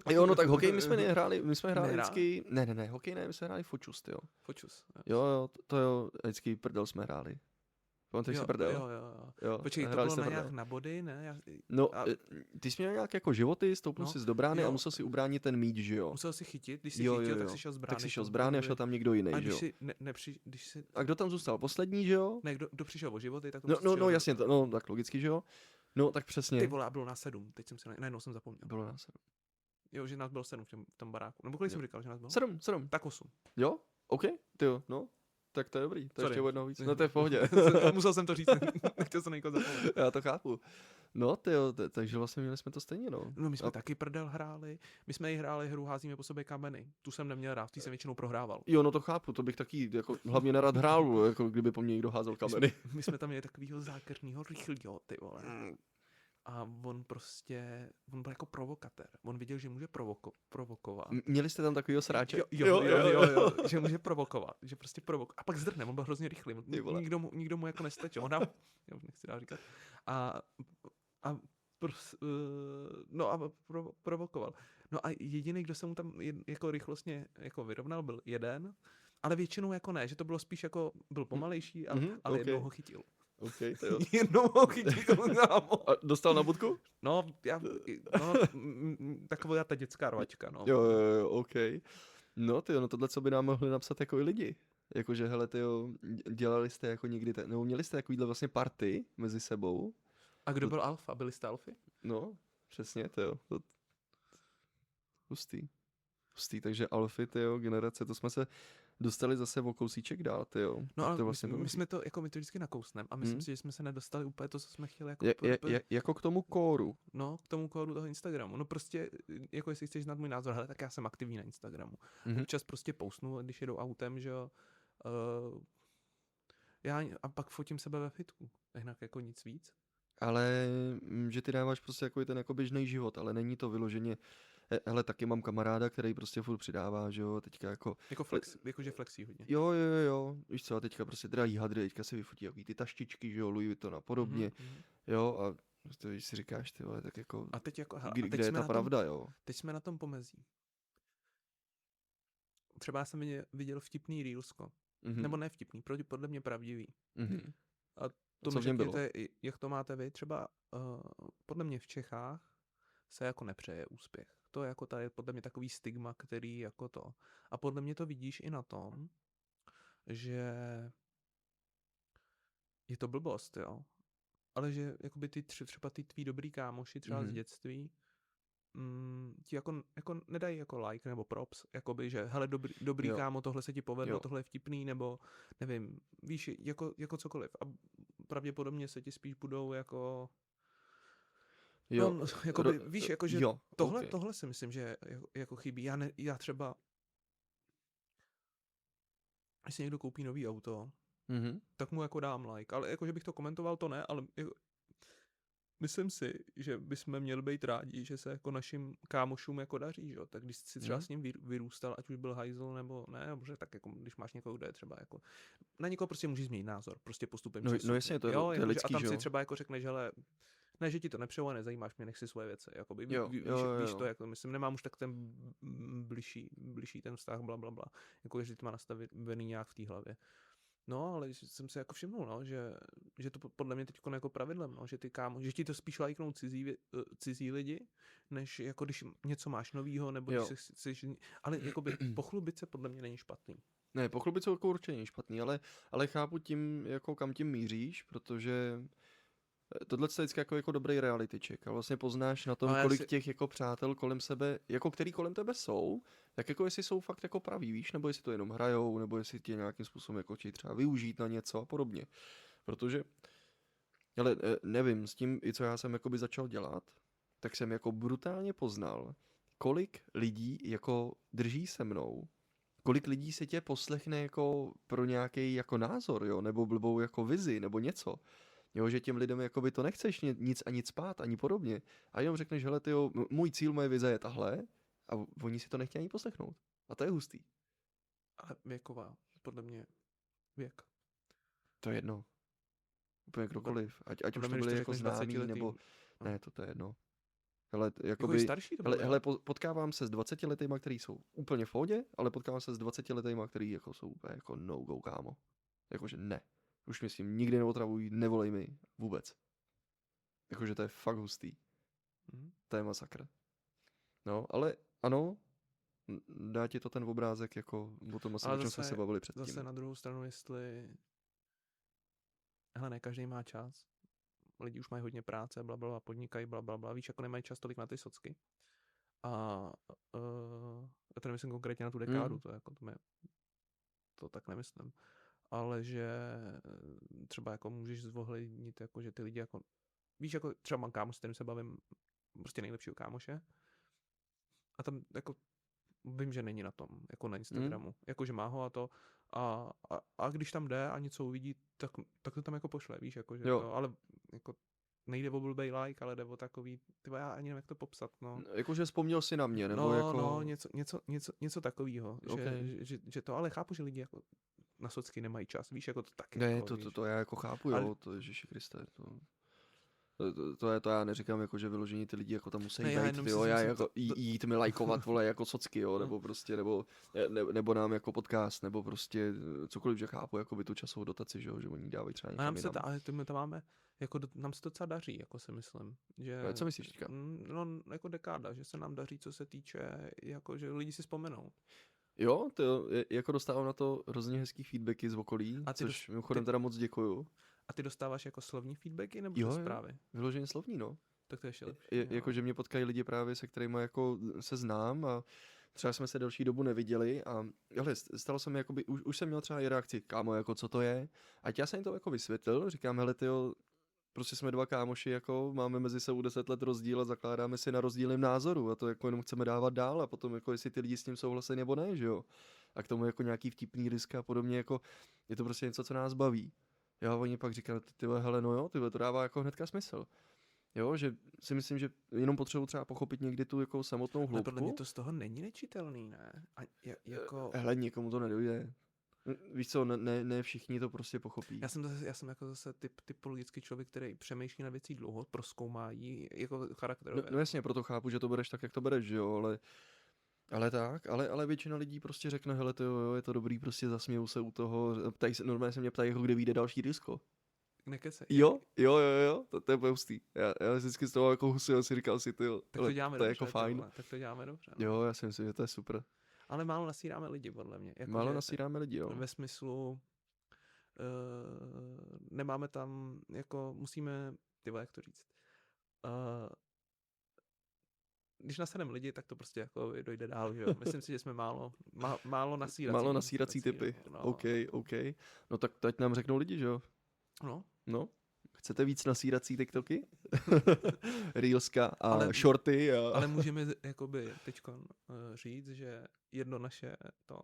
S1: Jo, no tak hokej my jsme nehráli, my jsme hráli
S2: Nehrál?
S1: vždycky, ne, hokej ne, my jsme hráli fočust, jo.
S2: Fočus.
S1: Jo, to jo, vždycky prdel jsme hráli. Pamatuješ si prdel?
S2: Jo. Počkej, to
S1: hráli
S2: bylo
S1: jsme
S2: na
S1: prdel.
S2: nějak na body, ne?
S1: No,
S2: a-
S1: ty jsi měl nějak jako životy, stoupnul
S2: No,
S1: si do brány a
S2: jo.
S1: musel si ubránit ten míč, že jo?
S2: Musel si chytit, když si
S1: Jo,
S2: chytil,
S1: jo,
S2: tak
S1: jo.
S2: si šel z brány.
S1: Tak si šel z
S2: tam
S1: brány a
S2: byly-
S1: šel tam někdo jiný,
S2: A
S1: že
S2: když
S1: jo?
S2: si, když si,
S1: A kdo tam zůstal? Poslední, že jo?
S2: ne, kdo přišel o životy, tak to
S1: No,
S2: musel střílet.
S1: jasně, no, tak logicky, že jo? No, tak přesně.
S2: Ty vole, a bylo nás 7, teď jsem se, najednou jsem zapomněl.
S1: Bylo nás 7.
S2: Jo, že nás bylo 7 v tom baráku. Nebo kolik
S1: Jo.
S2: jsem říkal, že nás bylo?
S1: 7.
S2: Tak 8.
S1: Jo? OK, ty jo, no. Tak to je dobrý, to je
S2: Sorry.
S1: ještě o jednoho víc. No to je v pohodě.
S2: Musel jsem to říct, nechtěl jsem někoho zapomenout.
S1: Já to chápu. No, ty jo, takže vlastně měli jsme to stejně, no.
S2: No my jsme
S1: A-
S2: taky prdel hráli, my jsme i hráli hru Házíme po sobě kameny. Tu jsem neměl rád, ty jsem většinou prohrával.
S1: Jo, no to chápu, to bych taky jako hlavně nerad hrál, jako kdyby po mně někdo házel kameny.
S2: My jsme tam měli takovýho zákeřního rychlýho, ty vole. A on byl jako provokatér. On viděl, že může provokovat.
S1: Měli jste tam takovýho sráče?
S2: Jo, že může provokovat, že prostě a pak zdrhne, on byl hrozně rychlý,
S1: Ty vole.
S2: nikdo mu jako nestačil, on dám, jo, nechci dál říkat, a provokoval. No a jediný, kdo se mu tam jako rychlostně jako vyrovnal, byl jeden, ale většinou jako ne, že to bylo spíš jako, byl pomalejší, ale
S1: ok.
S2: jednou ho chytil.
S1: OK, to jo.
S2: Jednou ho chytil, kámo.
S1: A dostal na bodku?
S2: No, taková ta dětská rvačka, no.
S1: Jo, OK. No ty jo, no tohle, co by nám mohli napsat jako i lidi. Jakože, hele, ty jo, dělali jste jako někdy, nebo měli jste takovýhle vlastně party mezi sebou.
S2: A kdo byl alfa? Byli jste alfy?
S1: No, přesně, ty jo. Hustý, takže alfy, ty jo, generace, to jsme se dostali zase o kousíček dál, ty jo.
S2: No ale
S1: to vlastně
S2: my jsme to, jako my to vždycky nakousneme a myslím si, že jsme se nedostali úplně to, co jsme chtěli. Jako,
S1: jako k tomu kóru.
S2: No, k tomu kódu toho Instagramu. No prostě, jako jestli chceš znát můj názor, hele, tak já jsem aktivní na Instagramu. Občas prostě postnu, když jedou autem, že jo. A pak fotím sebe ve fitku. Jinak jako nic víc.
S1: Ale že ty dáváš prostě jako ten jako běžný život, ale není to vyloženě, hele, taky mám kamaráda, který prostě furt přidává, že jo, teďka jako...
S2: Jakože flexí hodně.
S1: Jo, víš co, a teďka prostě drahý hadry, teďka si vyfotí jaký ty taštičky, že jo, Louis Vuitton a podobně, jo, a to, když si říkáš, ty vole, tak jako,
S2: a teď jako
S1: kde je ta pravda, jo?
S2: Teď jsme na tom pomezí. Třeba jsem viděl vtipný reelsko. Nebo ne vtipný, podle mě pravdivý. A to
S1: co v něm bylo?
S2: Jak to máte vy? Třeba podle mě v Čechách se jako nepřeje úspěch. To je jako tady podle mě takový stigma, který jako to. A podle mě to vidíš i na tom, že je to blbost, jo. Ale že jakoby třeba ty tví dobrý kámoši třeba z dětství ti jako nedají jako like nebo props, jakoby, že hele dobrý kámo, tohle se ti povedlo, tohle je vtipný, nebo nevím, víš, jako cokoliv. A pravděpodobně se ti spíš budou jako no, jakoby, víš, jakože tohle si myslím, že jako chybí. Já třeba jestli někdo koupí nový auto, tak mu jako dám like, ale jakože bych to komentoval, to ne, ale jako, myslím si, že bychom měli být rádi, že se jako našim kámošům jako daří, že? Tak když si třeba s ním vyrůstal, ať už byl hajzl nebo ne, nebo tak jako když máš někoho, kdo je třeba jako na někoho prostě můžeš změnit názor, prostě postupem času.
S1: No jasně, to je lidský,
S2: a tam
S1: že
S2: si
S1: jo?
S2: třeba jako řekneš, hele, ne, že ti to nepřeju a nezajímáš mě, nech si svoje věci, jakoby, víš to, jako myslím, nemám už tak ten bližší ten vztah, blablabla, jako že ty má nastavený nějak v té hlavě. No, ale jsem se jako všimnul, no, že to podle mě teď jako pravidlem, no, že ti to spíš lajknou cizí lidi, než jako když něco máš novýho, nebo když chceš, ale jakoby pochlubit se podle mě není špatný.
S1: Ne, pochlubit se jako určitě není špatný, ale chápu tím, jako kam tím míříš, protože Tohle je vždycky jako dobrý reality check a vlastně poznáš na tom,
S2: Ale já
S1: kolik
S2: si-
S1: těch jako přátel kolem sebe, jako který kolem tebe jsou, tak jako jestli jsou fakt jako praví, víš, nebo jestli to jenom hrajou, nebo jestli tě nějakým způsobem jako chtějí třeba využít na něco a podobně. Protože, ale nevím, s tím, i co já jsem jakoby začal dělat, tak jsem jako brutálně poznal, kolik lidí jako drží se mnou, kolik lidí se tě poslechne jako pro nějaký jako názor, jo, nebo blbou jako vizi, nebo něco. Jo, že těm lidem jakoby to nechceš nic ani spát, ani podobně. A jenom řekneš, hele, tyjo, můj cíl, moje vize je tahle, a oni si to nechtějí ani poslechnout. A to je hustý.
S2: Ale věková, podle mě věk.
S1: To je jedno. Úplně kdokoliv. Ať už
S2: Podle
S1: to
S2: mě, když
S1: byli
S2: to
S1: jako
S2: řekneš
S1: známí,
S2: 20letým,
S1: nebo...
S2: no.
S1: Ne, to je jedno. Hele,
S2: Jako i
S1: jakoby...
S2: starší to
S1: Hele,
S2: bylo,
S1: hele, potkávám se s 20letýma, který jsou úplně v pohodě, ale potkávám se s 20letýma, který jako jsou úplně jako no go, kámo. Jakože ne. Už mě s tím nikdy neotravují, nevolej mi vůbec. Jakože to je fakt hustý. To je masakr. No, ale ano, dá ti to ten obrázek jako o tom asi,
S2: Ale
S1: o čem jsme se bavili předtím.
S2: Zase na druhou stranu, jestli... Hele, ne každý má čas. Lidi už mají hodně práce, blablabla, podnikají, blablabla, víš, jako nemají čas tolik na ty socky. A já to nemyslím konkrétně na tu dekádu, to tak nemyslím. Ale že třeba jako můžeš zvohlednit, jako že ty lidi jako, víš, jako třeba mám kámoš, s kterým se bavím, prostě nejlepšího kámoše. A tam jako vím, že není na tom, jako na Instagramu. Jako, že má ho a to. A když tam jde a něco uvidí, tak to tam jako pošle, víš, jako, že to, ale jako nejde o blbej like, ale jde o takový, tyba, já ani nevím, jak to popsat, no.
S1: Jakože vzpomněl si na mě, nebo
S2: no,
S1: jako...
S2: No, něco takového,
S1: Okay.
S2: že to, ale chápu, že lidi jako na socky nemají čas, víš, jako to taky.
S1: Ne,
S2: jako,
S1: to já jako chápu,
S2: ale...
S1: jo, to Ježiši Kriste, to já neříkám, jako, že vyložení ty lidi jako tam musí být, jo, já jako jít mi lajkovat, vole, jako socky, jo, nebo prostě, nebo nám jako podcast, nebo prostě cokoliv, že chápu, jako by tu časovou dotaci, že oni dávají třeba někam jinam.
S2: Ale my to máme, jako nám se to docela daří, jako si myslím, že...
S1: Co myslíš teďka?
S2: No, jako dekáda, že se nám daří, co se týče, jako, že lidi si vzpomenou.
S1: Jo, jako dostávám na to hrozně hezký feedbacky z okolí, což mimochodem teda moc děkuju.
S2: A ty dostáváš jako slovní feedbacky nebo zprávy?
S1: Vyloženě slovní, no.
S2: Tak to je ještě lepší.
S1: Jakože mě potkají lidi právě, se kterými jako se znám a třeba jsme se delší dobu neviděli a hele, stalo se mi jakoby, už jsem měl třeba i reakci, kámo, jako co to je, a já jsem jim to jako vysvětlil, říkám, hele tyjo, prostě jsme dva kámoši, jako máme mezi sebou 10 let rozdíl a zakládáme si na rozdílném názoru a to jako jenom chceme dávat dál a potom jako jestli ty lidi s tím souhlasí nebo ne, že jo. A k tomu jako nějaký vtipný risk a podobně, jako je to prostě něco, co nás baví. Jo, oni pak říkali, tyhle, hele, no jo, tyhle, to dává jako hnedka smysl. Jo, že si myslím, že jenom potřebuji třeba pochopit někdy tu jako samotnou hloubku.
S2: Ale podle mě to z toho není nečitelný, ne? A jako...
S1: Hele, někomu to nedojde. Víš co, ne všichni to prostě pochopí.
S2: Já jsem jako zase typologický člověk, který přemýšlí na věcí dlouho, prozkoumá jí jako charakterově.
S1: No jasně, proto chápu, že to bereš tak, jak to bereš, že jo, ale většina lidí prostě řekne, hele, to jo, je to dobrý, prostě zasmějou se u toho, normálně se mě ptají, jako kde vyjde další disko.
S2: Nekecej.
S1: Jo, to je hustý. Já vždycky z toho jako husil, si říkal si, tyjo,
S2: tak to děláme
S1: to je
S2: dobře,
S1: jako fajn.
S2: Tak to děláme dobře. No.
S1: Jo, já si myslím, že to je super.
S2: Ale málo nasíráme lidi, podle mě. Jako
S1: málo nasíráme lidi, jo.
S2: Ve smyslu, nemáme tam, jako musíme, jak to říct, když nasademe lidi, tak to prostě jako dojde dál, že jo. Myslím si, že jsme málo nasírací.
S1: Málo nasírací typy. No. OK. No tak teď nám řeknou lidi, že jo. No. Chcete víc nasírací TikToky? Reelska a shorty.
S2: Ale můžeme jakoby teďkon říct, že jedno naše to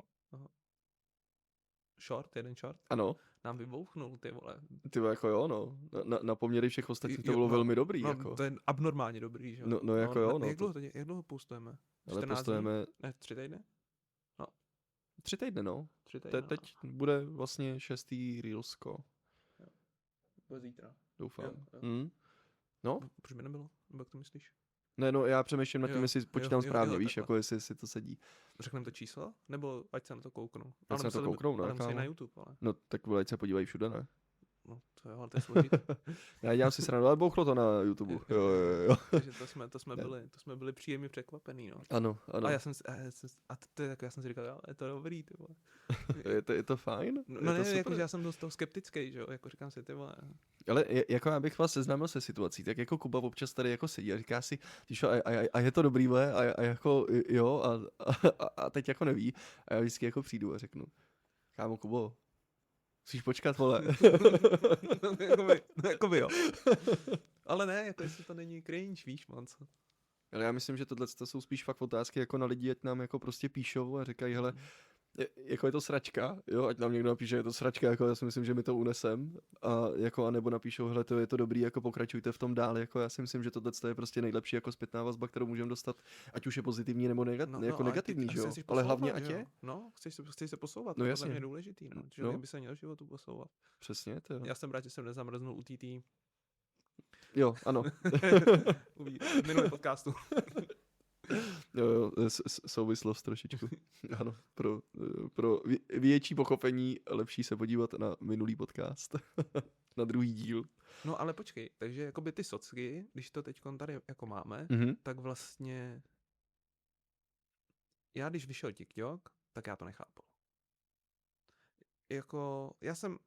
S2: jeden short,
S1: ano,
S2: nám vybouchnul, ty vole.
S1: Ty jako jo, no. Na poměry všech ostatních to bylo velmi dobrý.
S2: No,
S1: jako.
S2: To je abnormálně dobrý, že jo.
S1: No jako jo, no.
S2: Jak dlouho postujeme?
S1: Ale postujeme...
S2: Ne, 3 týdny? No.
S1: 3 týdny, no.
S2: 3 týdny,
S1: teď bude vlastně 6. Reelsko.
S2: Bude zítra.
S1: Doufám.
S2: Jo.
S1: No?
S2: Proč by nebylo? Nebo jak to myslíš?
S1: Ne, no já přemýšlím nad tím, jestli počítám správně, víš, jako jestli si to sedí.
S2: Řekneme to číslo? Nebo ať se na to kouknou?
S1: Ať se na to kouknou,
S2: ale
S1: ne?
S2: musí na YouTube, ale.
S1: No tak vole, ať se podívají všude, ne?
S2: No to jo, ale to je složitý.
S1: Já dělám si srandu, ale bouchlo to na YouTube. Jo.
S2: Takže to jsme byli příjemně překvapený, no.
S1: Ano.
S2: A já jsem si říkal, jo, je to dobrý, ty vole.
S1: Je to fajn?
S2: No
S1: Je to
S2: ne,
S1: super?
S2: jakože já jsem dost toho skeptický, že jo, jako říkám si, ty vole.
S1: Ale jako já bych vás seznámil se situací, tak jako Kuba občas tady jako sedí a říká si, tíšo, a je to dobrý, vole, a jako jo, a teď jako neví. A já vždycky jako přijdu a řeknu, kámo Kubo, musíš počkat, vole.
S2: Jakoby jo. Ale ne, jako jestli to není cringe, víš, man, co?
S1: Ale já myslím, že tohle jsou spíš fakt otázky jako na lidi, ať nám jako prostě píšou a říkají, hele, jako je to sračka, jo, ať nám někdo napíše, je to sračka, jako já si myslím, že my to unesem a jako a nebo napíšou, hele, to je to dobrý, jako pokračujte v tom dál, jako já si myslím, že tohle je prostě nejlepší jako zpětná vazba, kterou můžeme dostat, ať už je pozitivní nebo jako negativní, že jo, ale hlavně ať je.
S2: No, chceš se posouvat,
S1: No
S2: to
S1: jasně.
S2: je důležitý, no, že by se měl v životu posouvat.
S1: Přesně, to jo.
S2: Já jsem rád, že jsem nezamrznul u TT.
S1: Jo, ano.
S2: V minulém podcastu.
S1: Jo, souvislost trošičku. Ano, pro větší pochopení lepší se podívat na minulý podcast. Na druhý díl.
S2: No ale počkej, takže jakoby ty socky, když to teď tady jako máme, tak vlastně já když vyšel TikTok, tak já to nechápal. Jako,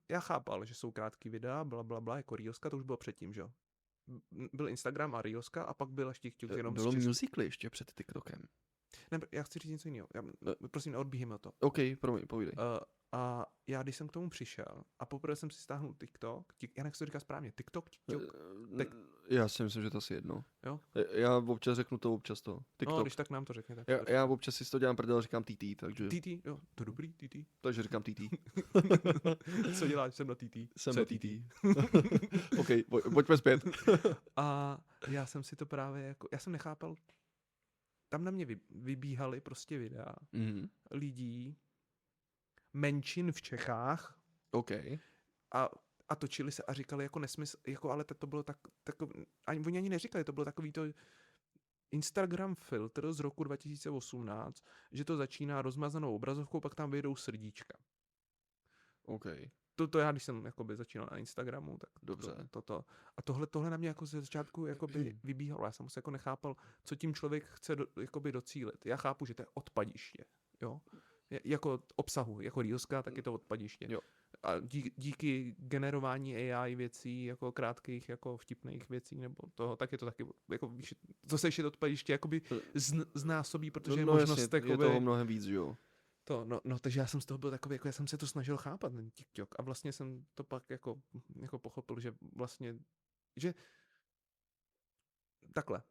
S2: já chápal, že jsou krátký videa, blablabla, jako Reelska, to už bylo předtím, že jo? Byl Instagram a Reelska a pak byl až TikTok jenom
S1: bylo Musical.ly ještě před TikTokem.
S2: Ne, já chci říct něco jiného. Prosím, neodbíhejme to.
S1: OK, promiň, povídej.
S2: A já, když jsem k tomu přišel a poprvé jsem si stáhnul TikTok, já nechci to říkat správně, TikTok?
S1: Já si myslím, že to asi jedno.
S2: Jo?
S1: Já občas řeknu to, občas to. TikTok.
S2: No, když tak nám to řekne.
S1: Já občas si to dělám prdel, říkám TT, takže...
S2: TT, jo, to dobrý, TT.
S1: Takže říkám TT.
S2: Co děláš, jsem na TT.
S1: Jsem na TT. OK, pojďme zpět.
S2: A já jsem si to právě jako, já jsem nechápal, tam na mě vybíhaly prostě videa lidí, menšin v Čechách.
S1: OK.
S2: A točili se a říkali jako nesmysl, jako ale to bylo oni ani neříkali, to bylo takový to Instagram filtr z roku 2018, že to začíná rozmazanou obrazovkou, pak tam vyjdou srdíčka.
S1: OK.
S2: To já, když jsem jakoby začínal na Instagramu, tak
S1: dobře.
S2: A tohle na mě jako ze začátku jakoby vybíhalo. Já jsem moc jako nechápal, co tím člověk chce jakoby docílit. Já chápu, že to je odpadiště, jo. Jako obsahu, jako Reelska, tak je to odpadiště.
S1: Jo.
S2: A díky generování AI věcí, jako krátkých, jako vtipných věcí, nebo toho, tak je to taky, jako víš, to se ještě odpadiště jakoby znásobí, protože možnost
S1: jasně, je toho mnohem víc, jo.
S2: Takže já jsem z toho byl takový, jako já jsem se to snažil chápat, ten TikTok, a vlastně jsem to pak jako pochopil, že vlastně, že takhle,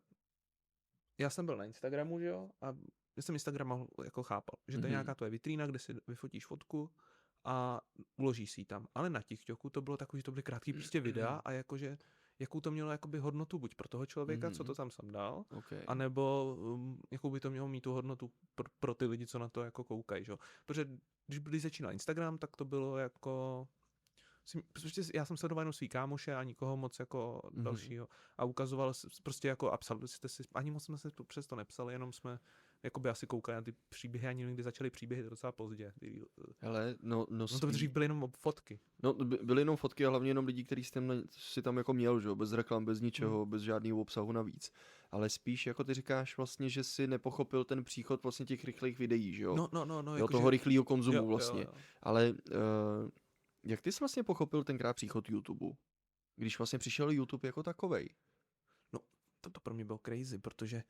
S2: já jsem byl na Instagramu, že jo, a já jsem Instagram jako chápal, že to je nějaká tvoje vitrína, kde si vyfotíš fotku a uložíš si ji tam, ale na TikToku to bylo takový, že to byly krátký prostě videa a jakože jakou to mělo jakoby hodnotu buď pro toho člověka, co to tam sam dal, anebo jakou by to mělo mít tu hodnotu pro ty lidi, co na to jako koukají, že? Protože když začínal Instagram, tak to bylo jako prostě já jsem sledoval jenom svý kámoše a nikoho moc jako dalšího a ukazoval prostě jako a psali jste si, ani moc jsme se přesto nepsali, jenom jsme jakoby asi koukali na ty příběhy, ani někdy začaly příběhy docela pozdě.
S1: Hele, no
S2: to dřív byly jenom fotky.
S1: No, byly jenom fotky a hlavně jenom lidí, kteří si tam jako měl, že jo, bez reklam, bez ničeho, bez žádného obsahu navíc. Ale spíš, jako ty říkáš vlastně, že si nepochopil ten příchod vlastně těch rychlých videí, že jo?
S2: No,
S1: jako toho rychlého konzumu
S2: jo,
S1: vlastně.
S2: Jo.
S1: Ale jak ty jsi vlastně pochopil tenkrát příchod YouTube? Když vlastně přišel YouTube jako takovej?
S2: No, to pro mě bylo crazy, protože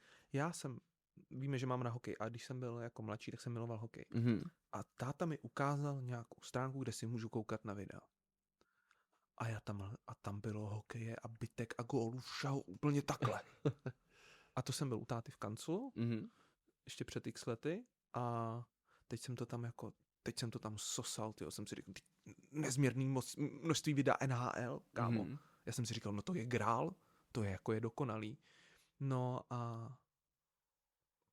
S2: víme, že mám na hokej a když jsem byl jako mladší, tak jsem miloval hokej. A táta mi ukázal nějakou stránku, kde si můžu koukat na videa. A tam bylo hokeje a bitek a gólů všeho úplně takhle. A to jsem byl u táty v kanclu, ještě před x lety a teď jsem to tam sosal, jsem si říkal, nezměrný množství videa NHL, kámo. Já jsem si říkal, no to je grál, to je jako je dokonalý. No a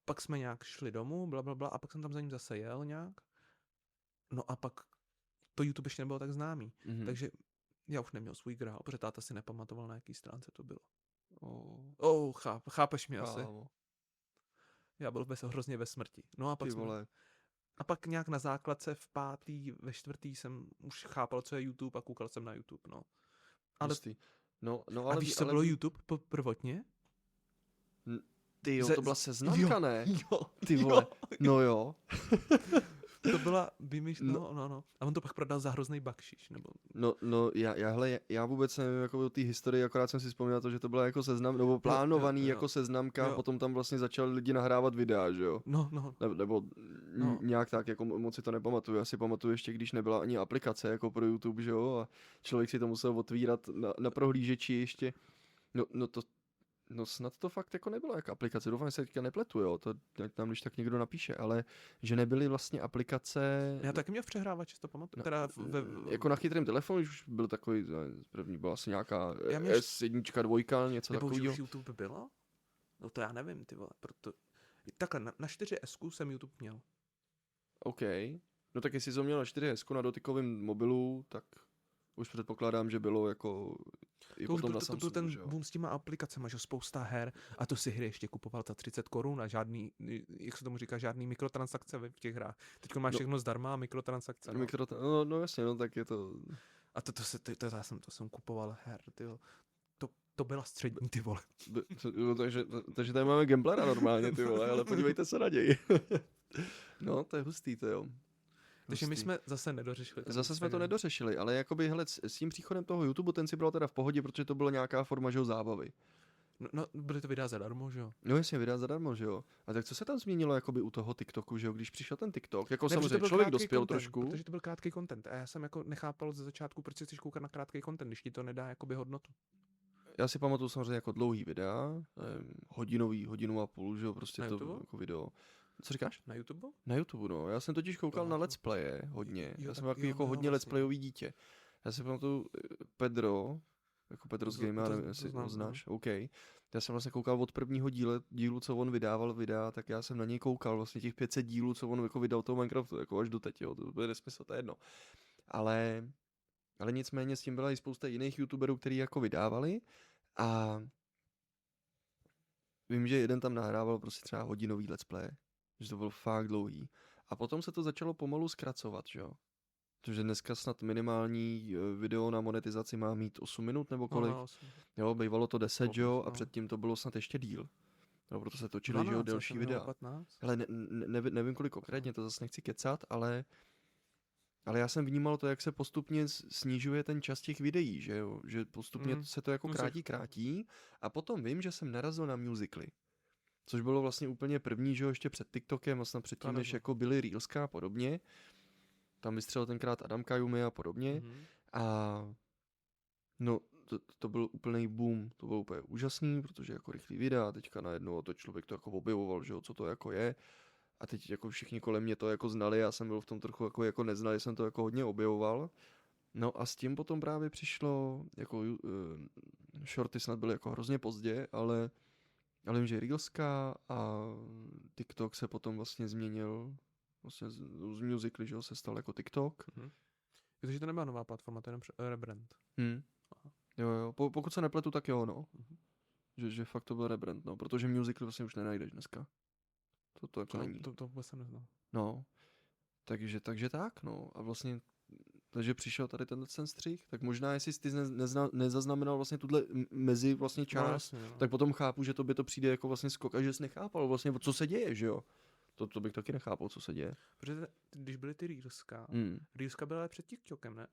S2: pak jsme nějak šli domů, blablabla, a pak jsem tam za ním zase jel nějak. No a pak to YouTube ještě nebylo tak známý. Takže já už neměl svůj grál, protože táta si nepamatoval, na jaký stránce to bylo. Chápeš mě asi. Já byl hrozně ve smrti. No a pak A pak nějak na základce v 5., ve 4. jsem už chápal, co je YouTube a koukal jsem na YouTube, no. Ale,
S1: Hustý. No,
S2: a
S1: ale,
S2: víš, co
S1: ale
S2: bylo YouTube prvotně?
S1: Ty jo, to byla seznamka, ne?
S2: Jo,
S1: Ty vole, no jo.
S2: To byla no. A on to pak prodal za hrozný bakšiš, nebo...
S1: No, já vůbec nevím jako o té historii, akorát jsem si vzpomněl to, že to byla jako seznam, nebo plánovaný
S2: jo.
S1: jako seznamka,
S2: Jo.
S1: potom tam vlastně začali lidi nahrávat videa, že jo?
S2: No.
S1: Nebo
S2: No.
S1: nějak tak, jako moc si to nepamatuju. Já si pamatuju ještě, když nebyla ani aplikace jako pro YouTube, že jo? A člověk si to musel otvírat na prohlížeči ještě. No snad to fakt jako nebylo jako aplikace, doufám, že se teďka nepletu, jo, to tam když tak někdo napíše, ale že nebyly vlastně aplikace...
S2: Já taky měl v přehrávači, to pamatuju. Teda
S1: jako na chytrém telefonu, už byl takový, první byla asi nějaká S1, 2, něco
S2: nebo
S1: takového.
S2: Nebo už YouTube bylo? No to já nevím, ty vole, proto... Takhle, na 4S jsem YouTube měl.
S1: OK, no tak jestli jsi to měl na 4S na dotykovém mobilu, tak už předpokládám, že bylo jako i potom na Samsungu,
S2: to byl ten
S1: že jo?
S2: boom s těma aplikacemi, že spousta her a to si hry ještě kupoval za 30 korun a žádný, jak se tomu říká, žádný mikrotransakce v těch hrách. Teď máš všechno zdarma a mikrotransakce. No.
S1: No jasně, no tak je to...
S2: A to jsem kupoval her, tyjo. To byla střední, ty vole.
S1: Takže tady máme gamblera normálně, ty vole, ale podívejte se na něj. No, to je hustý, to jo.
S2: Takže my jsme zase nedořešili.
S1: Zase jsme to nedořešili, ale jakoby, hele, s tím příchodem toho YouTube ten si byl teda v pohodě, protože to byla nějaká forma, že jo, zábavy.
S2: No, byly to videa zadarmo, že jo?
S1: No jasně, videa zadarmo, že jo. A tak co se tam změnilo jakoby u toho TikToku, že jo, když přišel ten TikTok? Jako
S2: ne,
S1: samozřejmě člověk dospěl
S2: content,
S1: trošku.
S2: Protože to byl krátký content a já jsem jako nechápal ze začátku, proč si chceš koukat na krátký content, když ti to nedá jakoby hodnotu.
S1: Já si pamatuju samozřejmě jako dlouhý videa, hodinu a půl, že jo, prostě
S2: na
S1: to
S2: YouTube?
S1: jako video. Co říkáš?
S2: Na YouTube?
S1: Na YouTube, no. Já jsem totiž koukal na let's playe hodně.
S2: Jo,
S1: Já jsem
S2: tak
S1: takový
S2: jo,
S1: jako
S2: jo,
S1: hodně let's
S2: vlastně.
S1: playový dítě. Já si pamatuju Pedro, jako Pedro's Game, já nevím, jestli ho znáš. OK. Já jsem vlastně koukal od prvního dílu, co on vydával videa, tak já jsem na něj koukal, vlastně těch 500 dílů, co on jako vydal toho Minecraftu, jako až do teď, jo, to bude nesmysl, to je jedno. Ale nicméně s tím byla i spousta jiných youtuberů, kteří jako vydávali a vím, že jeden tam nahrával prostě třeba hodinový let's play, že to bylo fakt dlouhý. A potom se to začalo pomalu zkracovat, že jo. Protože dneska snad minimální video na monetizaci má mít 8 minut nebo kolik.
S2: No,
S1: Jo, bývalo to 10, že jo, a předtím to bylo snad ještě díl. No, proto se točily, že jo, delší videa.
S2: 15.
S1: Ale nevím kolik konkrétně, to zase nechci kecat, ale já jsem vnímal to, jak se postupně snižuje ten čas těch videí, že jo, že postupně se to jako krátí a potom vím, že jsem narazil na musically. Což bylo vlastně úplně první, že jo, ještě před TikTokem, vlastně předtím, než jako byly Reelska a podobně. Tam vystřelil tenkrát Adam Kajumi a podobně. A no, to byl úplný boom, to bylo úplně úžasný, protože jako rychlý videa, teďka najednou to člověk to jako objevoval, že jo, co to jako je. A teď jako všichni kolem mě to jako znali, já jsem byl v tom trochu jako neznali, jsem to jako hodně objevoval. No a s tím potom právě přišlo, jako shorty snad byly jako hrozně pozdě, ale vím, že Reelska a TikTok se potom vlastně změnil, vlastně z Musical.ly, že se stal jako TikTok.
S2: Takže to nebyla nová platforma, to je jenom rebrand.
S1: Jo, pokud se nepletu, tak jo, no. Že fakt to byl rebrand, no, protože Musical.ly vlastně už nenajdeš dneska. To jako není.
S2: To vůbec jsem neznal.
S1: No, takže tak, no, a vlastně, takže přišel tady ten střih, tak možná, jestli ty nezaznamenal vlastně tuhle mezi vlastně část,
S2: no, jasně, no.
S1: Tak potom chápu, že to by to přijde jako vlastně skok a že jsi nechápal vlastně, co se děje, že jo. To bych taky nechápal, co se děje.
S2: Protože když byly ty Reelska byla před TikTokem, ne?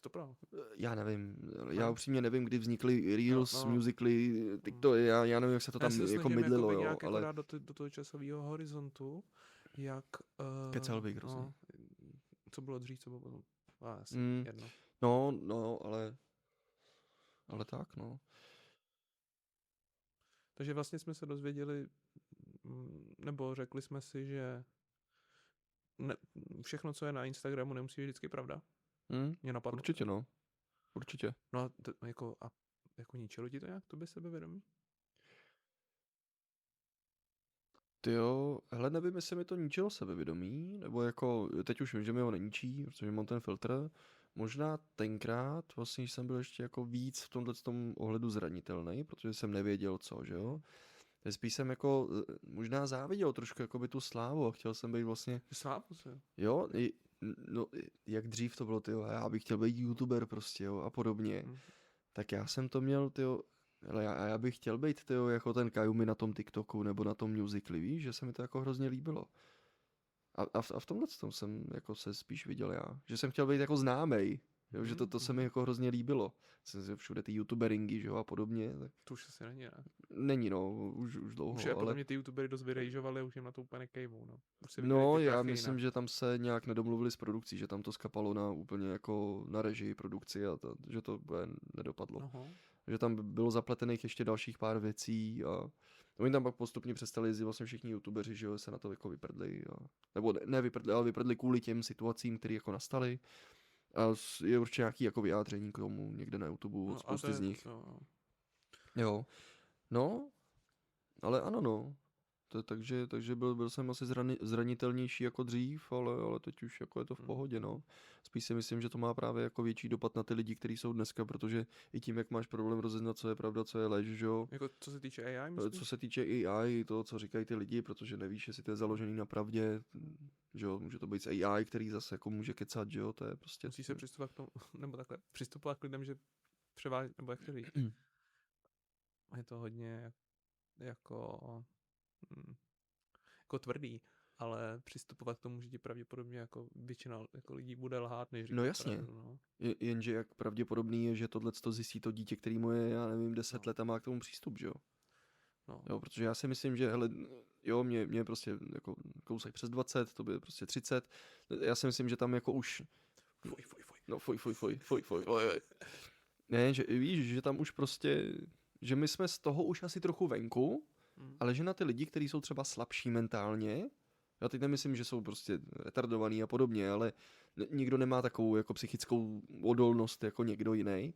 S2: To pravda.
S1: Já nevím, já upřímně nevím, kdy vznikly Reels, Musical.ly, TikTok, já nevím, jak se to tam jako mydlilo, jo,
S2: nějak
S1: ale...
S2: Jako do toho časového horizontu, jak...
S1: Kecal bych hrozně.
S2: Co bylo dřív, co bylo potom. Jedno.
S1: No, ale tak, no.
S2: Takže vlastně jsme se dozvěděli, nebo řekli jsme si, že všechno, co je na Instagramu, nemusí být vždycky pravda. Mě napadlo.
S1: Určitě, no. Určitě.
S2: No a jako ničilo ti to nějak, to by sebevědomí?
S1: Tyjo, hele, nevím, jestli mi to ničilo sebevědomí, nebo jako, teď už vím, že mi ho neničí, protože mám ten filtr. Možná tenkrát, vlastně jsem byl ještě jako víc v tomto ohledu zranitelný, protože jsem nevěděl co, že jo. Spíš jsem jako možná záviděl trošku jako by tu slávu a chtěl jsem být vlastně,
S2: Slávu se.
S1: jo, no, jak dřív to bylo, tyjo, já bych chtěl být youtuber prostě, jo, a podobně. Tak já jsem to měl, tyjo, ale já bych chtěl být, tyjo, jako ten Kayumi na tom TikToku nebo na tom Musical.ly, víš, že se mi to jako hrozně líbilo. A v tomhle tom jsem jako se spíš viděl já, že jsem chtěl být jako známej, jo, že to se mi jako hrozně líbilo. Jsem si všude ty youtuberingy, že jo, a podobně. Tak
S2: To už asi není, ne?
S1: není, no, už dlouho,
S2: Už je podle
S1: ale...
S2: mě ty youtubery dost vyrejžovali a už jim na to úplně kejvou, no. Už se
S1: No,
S2: ty
S1: já
S2: prachy
S1: myslím,
S2: jinak.
S1: že tam se nějak nedomluvili s produkcí, že tam to skapalo na úplně jako na režii produkci a že to bude nedopadlo.
S2: Aha.
S1: Že tam bylo zapletených ještě dalších pár věcí a oni tam pak postupně přestali jezdit vlastně všichni youtubeři, že jo, se na to jako vyprdli. Nebo ne vyprdli, ale vyprdli kvůli těm situacím, které jako nastaly. A je určitě nějaký jako vyjádření k tomu někde na YouTube od
S2: No, a
S1: spousty
S2: to je,
S1: z nich.
S2: jo.
S1: Jo. No, ale ano no. Takže byl jsem asi zranitelnější jako dřív, ale teď už jako je to v pohodě, no. Spíš si myslím, že to má právě jako větší dopad na ty lidi, kteří jsou dneska, protože i tím, jak máš problém rozeznat, co je pravda, co je lež, že jo.
S2: Jako co se týče AI, myslíš?
S1: Co se týče AI, to, co říkají ty lidi, protože nevíš, jestli to je založený na pravdě, že jo, může to být z AI, který zase jako může kecat, že jo, to je prostě...
S2: Musí se přistupovat k tomu, nebo takhle, přistupovat k lidem, že převážně, nebo jak to říct. Je to hodně jako tvrdý, ale přistupovat k tomu, že ti pravděpodobně jako většina jako lidí bude lhát, než říkat
S1: No jasně.
S2: pravdu, no.
S1: Jenže jak pravděpodobný je, že tohleto zjistí to dítě, který mu je, já nevím, 10 let a má k tomu přístup, že jo.
S2: No.
S1: Jo, protože já si myslím, že hele, jo, mě prostě jako kousek přes 20, to by prostě 30. Já si myslím, že tam jako už...
S2: Fuj.
S1: No fuj. Ne, že víš, že tam už prostě, že my jsme z toho už asi trochu venku, ale že na ty lidi, kteří jsou třeba slabší mentálně, já teď nemyslím, že jsou prostě retardovaný a podobně, ale nikdo nemá takovou jako psychickou odolnost jako někdo jiný.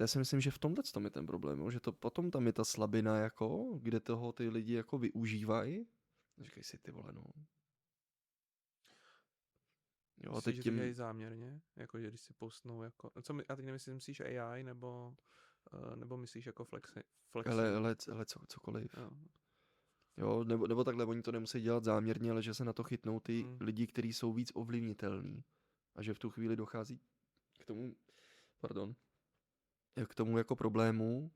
S1: Já si myslím, že v tomhle tom je ten problém, jo? Že to potom tam je ta slabina, jako, kde toho ty lidi jako využívají. Říkaj si, ty vole, no. Jo, a
S2: Myslíš,
S1: teď
S2: že to dělají záměrně? Jako, že když si postnou jako... Já teď nemyslím, myslíš AI, nebo myslíš jako flexi?
S1: Hele, cokoliv. Jo, nebo takhle, oni to nemusí dělat záměrně, ale že se na to chytnou ty lidi, kteří jsou víc ovlivnitelní. A že v tu chvíli dochází k tomu jako problému.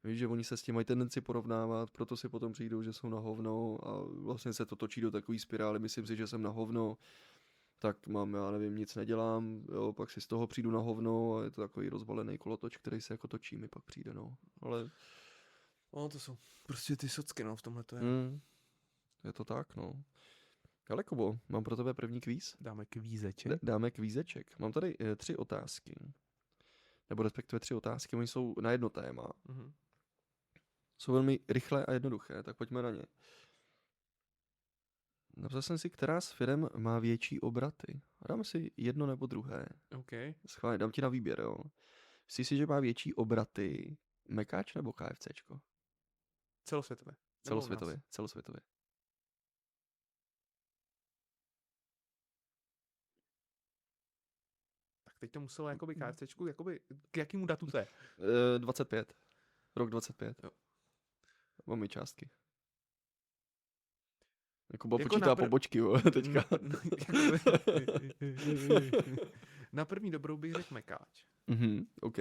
S1: Víš, že oni se s tím mají tendenci porovnávat, proto si potom přijdou, že jsou na hovno a vlastně se to točí do takové spirály, myslím si, že jsem na hovno, tak mám, já nevím, nic nedělám, jo, pak si z toho přijdu na hovno a je to takový rozvalený kolotoč, který se jako točí, mi pak přijde, no. Ale...
S2: No, to jsou prostě ty socky, no, v tomhle to je.
S1: Je to tak, no. Ale Kubo, mám pro tebe první kvíz.
S2: Dáme kvízeček.
S1: Dáme kvízeček. Mám tady 3 otázky. Nebo respektive 3 otázky, oni jsou na jedno téma. Jsou velmi rychlé a jednoduché, tak pojďme na ně. Napsal jsem si, která z firem má větší obraty. A dáme si jedno nebo druhé.
S2: OK.
S1: Schválně, dám ti na výběr, jo. Myslíš si, že má větší obraty Mekáč nebo KFCčko?
S2: Celosvětově.
S1: Celosvětově.
S2: Tak teď to muselo jakoby KFCčku, jakoby k jakému datu to je?
S1: 25. Rok 25.
S2: Jo.
S1: Mám i částky. Jako
S2: Jako
S1: počítá pobočky, jo, teďka.
S2: Na první dobrou bych řekl Mekáč.
S1: OK.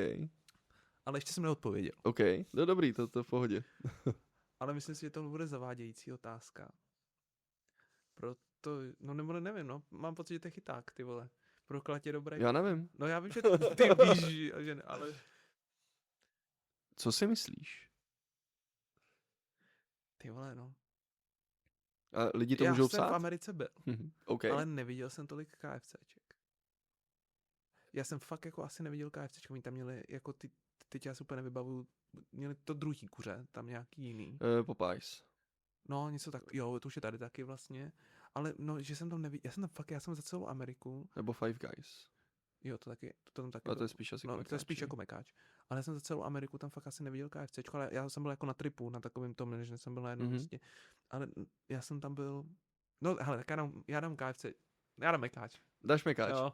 S2: Ale ještě jsem neodpověděl.
S1: OK, no dobrý, to v pohodě.
S2: Ale myslím si, že to bude zavádějící otázka. Proto, no nebo nevím, no, mám pocit, že to je chyták, ty vole. Proklad je dobrý.
S1: Já nevím.
S2: No já vím, že ty víš, že ale...
S1: Co si myslíš?
S2: Ty vole, no.
S1: A lidi to
S2: já
S1: můžou
S2: jsem
S1: psát?
S2: v Americe byl,
S1: Okay.
S2: ale neviděl jsem tolik KFCček. Já jsem fakt jako asi neviděl KFCček, oni tam měli jako teď já si úplně nevybavuju, měli to druhý kuře, tam nějaký jiný.
S1: Popeyes.
S2: No, něco tak, jo, to už je tady taky vlastně, ale no, že jsem tam neviděl, já jsem za celou Ameriku.
S1: Nebo Five Guys.
S2: Jo, to tam taky.
S1: A to je spíš asi
S2: to je spíš jako Mekáč. Ale já jsem za celou Ameriku tam fakt asi neviděl KFCčko, ale já jsem byl jako na tripu, na takovém tom, že jsem byl na jednom místě. Ale já jsem tam byl, no hele, tak já dám KFC, já dám Mekáč.
S1: Dáš Mekáč?
S2: Jo.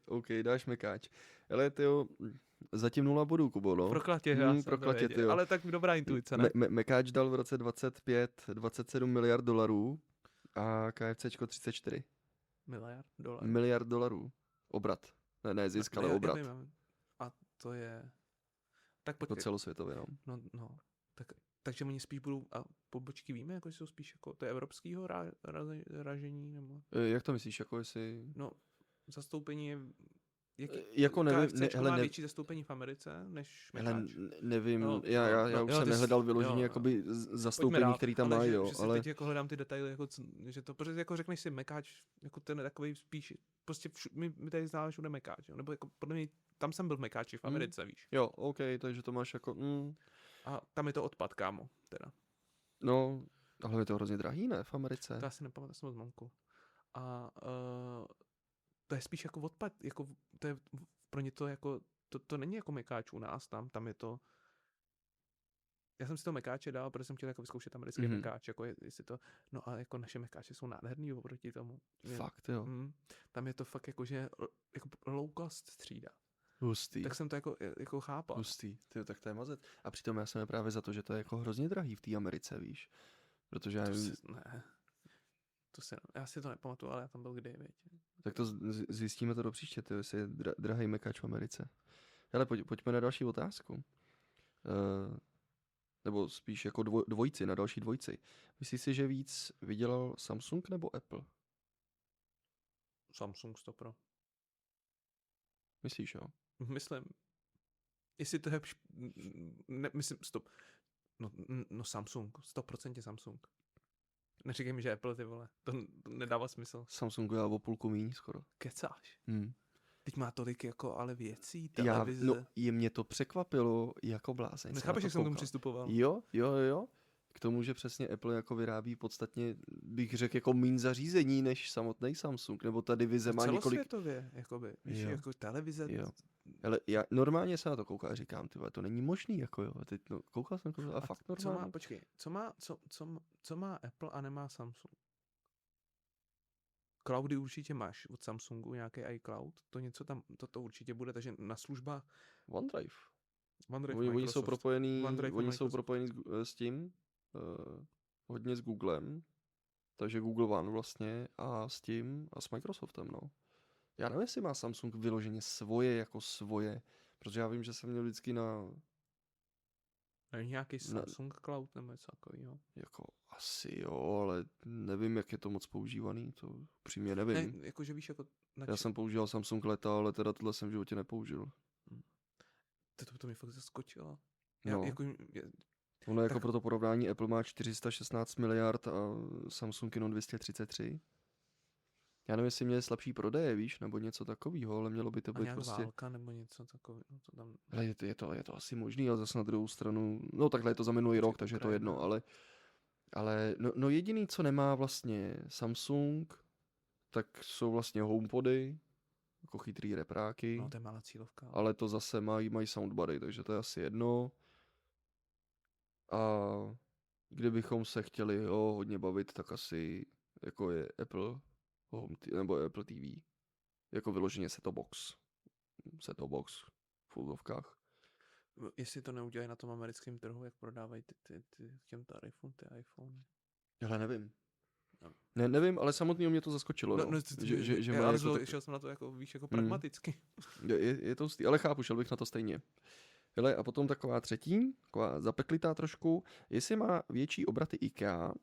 S1: OK, dáš mekáč. Ale tyjo, zatím 0 bodů, Kubo, no.
S2: Proklatě, já jsem to
S1: proklatě,
S2: věděl.
S1: tyjo.
S2: Ale tak dobrá intuice, ne?
S1: Mekáč dal v roce 25 27 miliard dolarů a KFCčko 34
S2: Miliard dolarů.
S1: miliard dolarů. Obrat. Ne zisk, ale
S2: Já
S1: obrat.
S2: vím, a to je... Tak
S1: Jako
S2: počkej.
S1: celosvětově, no.
S2: No. Takže oni spíš budou... A pobočky víme, jako jsou spíš jako... To je evropského ražení, nebo...
S1: Jak to myslíš, jako jestli...
S2: No, zastoupení je...
S1: Jako nevím,
S2: KFCčko
S1: hele,
S2: má větší zastoupení v Americe, než
S1: hele,
S2: mekáč.
S1: nevím,
S2: No,
S1: já už jsem
S2: ty
S1: nehledal vyloženě jakoby zastoupení, který tam mají, jo,
S2: že si
S1: ale...
S2: teď jako hledám ty detaily, jako, že to, protože jako řekneš si mekáč, jako ten je takový spíš, prostě my tady známe všude mekáč, jo, nebo jako podle mě, tam jsem byl v mekáči v Americe, víš.
S1: Jo, OK, takže to máš jako...
S2: A tam je to odpad, kámo, teda.
S1: No, ale je to hrozně drahý, ne, v Americe?
S2: To já si nepamatuji, jsem moc mamku. A to je spíš jako odpad, jako to je pro ně to jako, to není jako mekáč u nás, tam je to. Já jsem si to mekáče dal, protože jsem chtěl jako vyzkoušet americký mekáč, jako jestli to, no a jako naše mekáče jsou nádherný oproti tomu.
S1: Fakt, jo.
S2: Tam je to fakt jako, že jako low cost střída.
S1: Hustý.
S2: Tak jsem to jako chápal.
S1: Hustý, tyjo, tak to je mazet. A přitom já jsem právě za to, že to je jako hrozně drahý v té Americe, víš. Protože já nevím...
S2: Já si to nepamatuju, ale já tam byl kdy, viď.
S1: Tak to zjistíme to do příště, tyjo, jestli je drahý mekáč v Americe. Ale pojďme na další otázku. Nebo spíš jako dvojici, na další dvojici. Myslíš si, že víc vydělal Samsung nebo Apple?
S2: Samsung 100%.
S1: Myslíš, jo?
S2: Myslím. Jestli to je... myslím, stop. No Samsung, 100% Samsung. Neříkej mi, že Apple, ty vole. To nedává smysl.
S1: Samsung já o půlku míň skoro.
S2: Kecáš. Teď má tolik jako ale věcí, televize.
S1: Mě to překvapilo jako blázen.
S2: Nechápeš, jak jsem k tomu přistupoval?
S1: Jo. K tomu, že přesně Apple jako vyrábí podstatně, bych řekl, jako míň zařízení než samotný Samsung, nebo ta divize má několik...
S2: Celosvětově, jakoby. Víš, jako televize...
S1: Jo. Ale já normálně se na to koukám a říkám, tyhle, to není možný, jako jo. Teď, koukal jsem a fakt normálně.
S2: Co má Apple a nemá Samsung? Cloudy určitě máš od Samsungu, nějaký iCloud, to něco tam, to určitě bude, takže na službách...
S1: OneDrive
S2: Oni
S1: jsou propojení s tím, hodně s Googlem, takže Google One vlastně a s tím a s Microsoftem, no. Já nevím, jestli má Samsung vyloženě svoje, protože já vím, že jsem měl vždycky na...
S2: Nějaký Samsung Cloud nebo něco takového.
S1: Jako asi jo, ale nevím, jak je to moc používaný, to přímě nevím.
S2: Ne, jakože víš, jako...
S1: Já jsem používal Samsung leta, ale teda tohle jsem v životě nepoužil.
S2: To mě fakt zaskočilo.
S1: Ono jako pro to porovnání Apple má 416 miliard a Samsung jenom 233. Já nevím, jestli měli slabší prodeje, víš, nebo něco takového, ale mělo by to být prostě...
S2: válka nebo něco takového. To tam...
S1: Ale je to asi možný, ale zase na druhou stranu, no takhle je to za minulý rok, takže je to jedno, ale jediný, co nemá vlastně Samsung, tak jsou vlastně HomePody, jako chytrý repráky.
S2: No, to je malá cílovka.
S1: Ale to zase mají soundbary, takže to je asi jedno. A kdybychom se chtěli hodně bavit, tak asi jako je Apple nebo Apple TV. Jako vyloženě set-top box v úzovkách.
S2: Jestli to neudělají na tom americkém trhu, jak prodávají těm tarifům, ty iPhone.
S1: Já nevím. No. Nevím, ale samotného mě to zaskočilo.
S2: Šel jsem na to jako, víš, jako pragmaticky.
S1: Je to hustý, ale chápu, šel bych na to stejně. Hele, a potom taková třetí, taková zapeklitá trošku, jestli má větší obraty IKEA,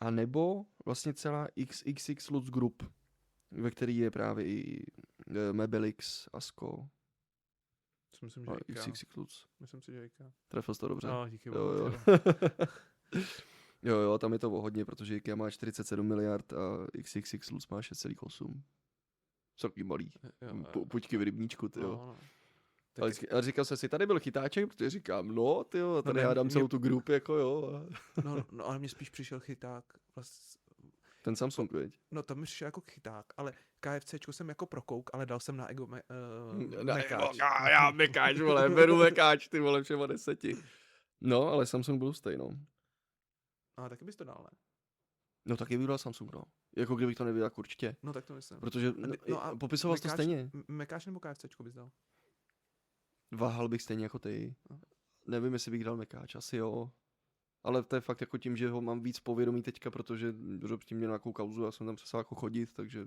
S1: a nebo vlastně celá XXX Lutz Group, ve který je právě i Mebelix, Asko.
S2: Myslím, že IKEA.
S1: XXX Lutz.
S2: Myslím si, že IKEA.
S1: Trefil jsi to dobře.
S2: No, díky
S1: Jo, tam je to hodně, protože IKEA má 47 miliard a XXX Lutz má 6,8. Celý malý. Puťky v rybníčku, tyjo. No. Ale říkal jsem si, tady byl chytáček, protože říkám, tyjo, tady já dám celou tu grupu, jako jo.
S2: No, ale mně spíš přišel chyták.
S1: Ten Samsung, viď?
S2: No, tam mi přišel jako chyták, ale KFCčko jsem jako prokouk, ale dal jsem na ego
S1: mekáč. Já mekáč, vole, beru mekáč, ty vole, všema 10. No, ale Samsung byl stejno.
S2: A taky bys to dal, ne?
S1: No, taky bych dal Samsung, no. Jako kdybych to nevěděl, tak určitě.
S2: No tak to myslím.
S1: Protože
S2: a
S1: popisoval jsi to stejně.
S2: Mekáč nebo KFCčko bys dal?
S1: Váhal bych stejně jako ty.
S2: No.
S1: Nevím, jestli bych dal mekáč, asi jo. Ale to je fakt jako tím, že ho mám víc povědomí teďka, protože tím měl nějakou kauzu, já jsem tam přestal jako chodit, takže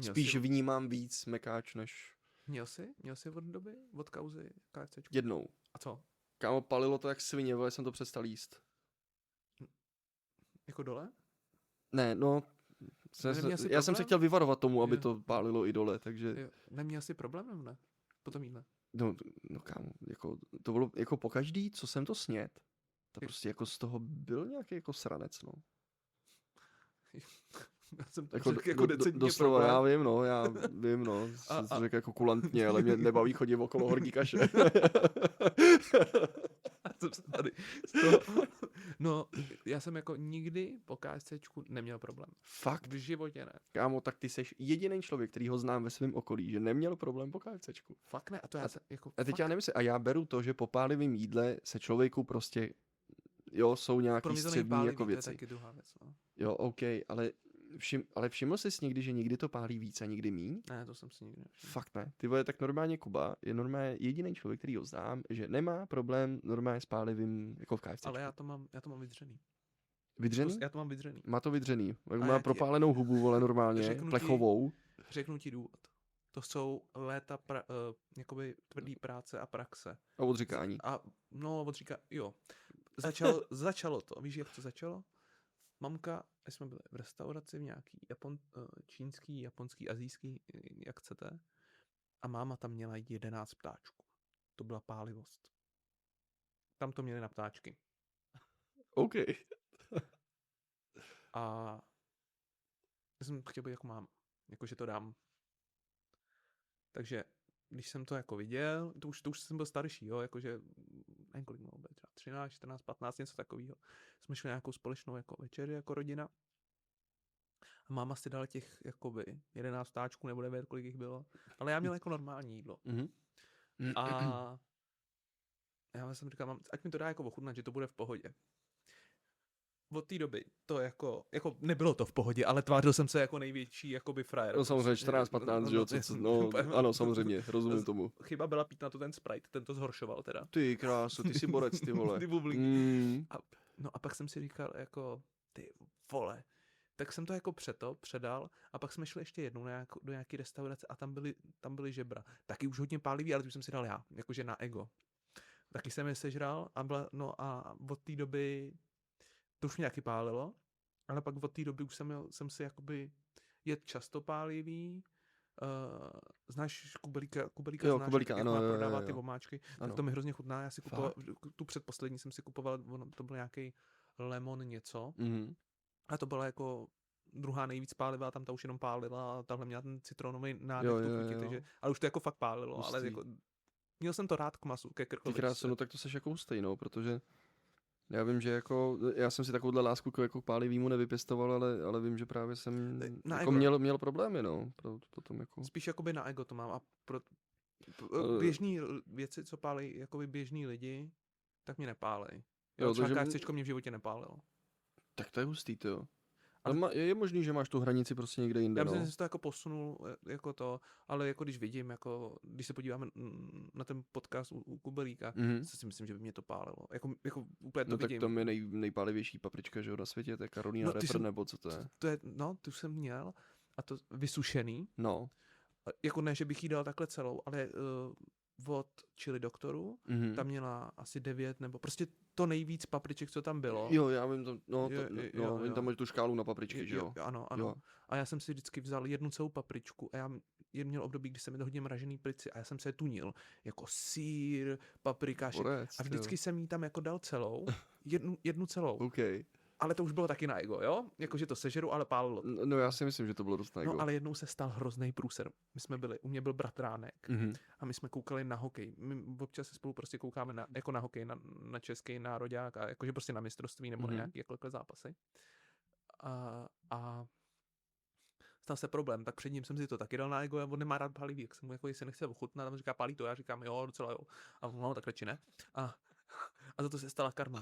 S1: spíš vnímám víc mekáč než
S2: Měl jsi od doby, od kauzy KFCčko?
S1: jednou.
S2: A co?
S1: Kámo, palilo to jak svině, ale jsem to přestal jíst.
S2: Jako dole?
S1: Ne, no, já jsem se chtěl vyvarovat tomu, aby to pálilo i dole, takže...
S2: Jo. Neměl jsi problém nebo ne? Potom jídle.
S1: No kámo, jako, to bylo jako pokaždý, co jsem to snět, to prostě jako z toho byl nějaký jako sranec, no.
S2: Já jsem to řekl jako decentně
S1: doslova,
S2: problém.
S1: já vím, no, jsem to řekl jako kulantně, ale mě nebaví chodit okolo horký kaše.
S2: No, já jsem jako nikdy po KFCčku neměl problém.
S1: Fakt?
S2: V životě ne.
S1: Kámo, tak ty seš jediný člověk, který ho znám ve svém okolí, že neměl problém po KFCčku.
S2: Fakt ne, a to já se jako...
S1: A teď já nemyslím, a já beru to, že po pálivým jídle se člověku prostě, jo, jsou nějaký střední jako věci.
S2: To je taky druhá věc, no.
S1: Jo, OK, ale všiml jsi někdy, že někdy to pálí víc a někdy míň?
S2: Ne, to jsem si nikdy nevšiml.
S1: Fakt ne. Ty vole, tak normálně Kuba je normálně jediný člověk, který ho znám, že nemá problém normálně s pálivým jako v KFCčku.
S2: Ale já to mám vydřený.
S1: Vydřený?
S2: Já to mám vydřený.
S1: Má to vydřený.
S2: A
S1: Má propálenou hubu, vole, normálně, plechovou.
S2: Řeknu ti důvod. To jsou léta jakoby tvrdý práce a praxe.
S1: A odříkání.
S2: Jo. Začalo to. Víš, jak to začalo? Mamka, jsme byli v restauraci v nějaký čínský, japonský, asijský, jak chcete. A máma tam měla 11 ptáčků. To byla pálivost. Tam to měli na ptáčky.
S1: OK.
S2: A já jsem chtěl být jako máma. Jakože to dám. Takže když jsem to jako viděl, to už jsem byl starší, jo, jakože, nevím kolik mohlo být, třeba 13, 14, 15, něco takového. Jsme šli na nějakou společnou jako večeři, jako rodina. A máma si dala těch, jakoby, 11 ptáčků, nebo 9, kolik jich bylo. Ale já měl jako normální jídlo. A já jsem říkal, ať mi to dá jako ochutnat, že to bude v pohodě. Od té doby to jako nebylo to v pohodě, ale tvářil jsem se jako největší jakoby frajer.
S1: No samozřejmě 14-15, že jo, ano, samozřejmě, rozumím tomu.
S2: Chyba byla pít na to ten Sprite, ten to zhoršoval teda.
S1: Ty krásu, ty jsi borec, ty vole.
S2: Ty bublíky. A pak jsem si říkal jako, ty vole, tak jsem to jako předal a pak jsme šli ještě jednou do nějaký restaurace a tam byly žebra. Taky už hodně pálivý, ale tu jsem si dal já, jakože na ego. Taky jsem je sežral a od té doby to už mě taky pálilo, ale pak od té doby už jsem si jakoby jet často pálivý. Znáš Kubelíka?
S1: Jo,
S2: znáš,
S1: Kubelíka,
S2: jak
S1: ano,
S2: má
S1: jo,
S2: prodávat
S1: jo.
S2: ty omáčky.
S1: Ano.
S2: Tak to mi hrozně chutná. Já si kupoval, tu předposlední jsem si kupoval, to byl nějaký lemon něco. A to byla jako druhá nejvíc pálivá, tam ta už jenom pálila a tahle měla ten citronový nádech tu chutí, takže, ale už to jako fakt pálilo,
S1: Hustý.
S2: ale jako měl jsem to rád k masu, ke krkovičce.
S1: Ty krásu, no tak to seš jako hustý, no, protože já vím, že jako, já jsem si takovouhle lásku jako k pálivýmu nevypěstoval, ale vím, že právě jsem jako měl problémy, no, potom jako.
S2: Spíš jakoby na ego to mám a běžný věci, co pálí jakoby běžný lidi, tak mě nepálej. Jo, třeba KFCčko mě v životě nepálilo.
S1: Tak to je hustý, to jo. Ale je možný, že máš tu hranici prostě někde jinde,
S2: já myslím, že jsi to jako posunul, jako to, ale jako když vidím, jako když se podíváme na ten podcast u Kubelíka, si myslím, že by mě to pálilo. Jako úplně to vidím.
S1: Tak tam je nejpálivější paprička, že jo, na světě, to je Carolina Reaper, nebo co to je?
S2: Tu jsem měl, a to vysušený.
S1: No.
S2: Jako ne, že bych jí dal takhle celou, ale od Chili Doktoru, tam měla asi 9, nebo prostě to nejvíc papriček, co tam bylo.
S1: Jo, já vím, tam máš tu škálu na papričky, že jo?
S2: Ano. Jo. A já jsem si vždycky vzal jednu celou papričku a já měl období, kdy jsem měl hodně mražený plici a já jsem se je tunil. Jako sýr, paprika, a vždycky jsem jí tam jako dal celou, jednu celou.
S1: Okay.
S2: Ale to už bylo taky na ego, jo? Jakože to sežeru, ale pálilo.
S1: No já si myslím, že to bylo dost na ego.
S2: No ale jednou se stal hrozný průser. U mě byl bratránek a my jsme koukali na hokej. My občas se spolu prostě koukáme jako na hokej, na český nároďák a jakože prostě na mistrovství nebo na nějaké jakové zápasy. A stal se problém, tak před ním jsem si to taky dal na ego a on nemá rád pálivý, jak jsem mu jako, jestli nechce ochutnat, tam říká pálí to, já říkám jo, docela jo. A no, tak radši ne. A za to se stala karma.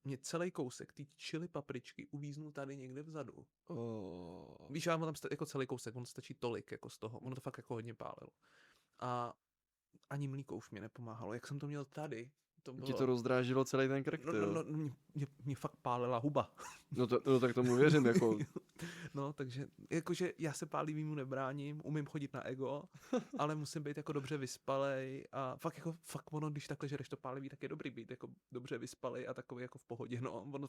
S2: Mě celý kousek ty chili papričky uvíznul tady někde vzadu.
S1: Oh.
S2: Víš, já mám tam jako celý kousek, on stačí tolik jako z toho. Ono to fakt jako hodně pálilo. A ani mlíko už mě nepomáhalo. Jak jsem to měl tady, to bylo...
S1: Ti to rozdrážilo celý ten krk,
S2: No, mě fakt pálila huba.
S1: No tak tomu věřím, jako...
S2: No, takže jakože já se pálivýmu nebráním, umím chodit na ego, ale musím být jako dobře vyspalej a fakt ono, když takhle žereš to pálivý, tak je dobrý být jako dobře vyspalej a takový jako v pohodě, no. Ono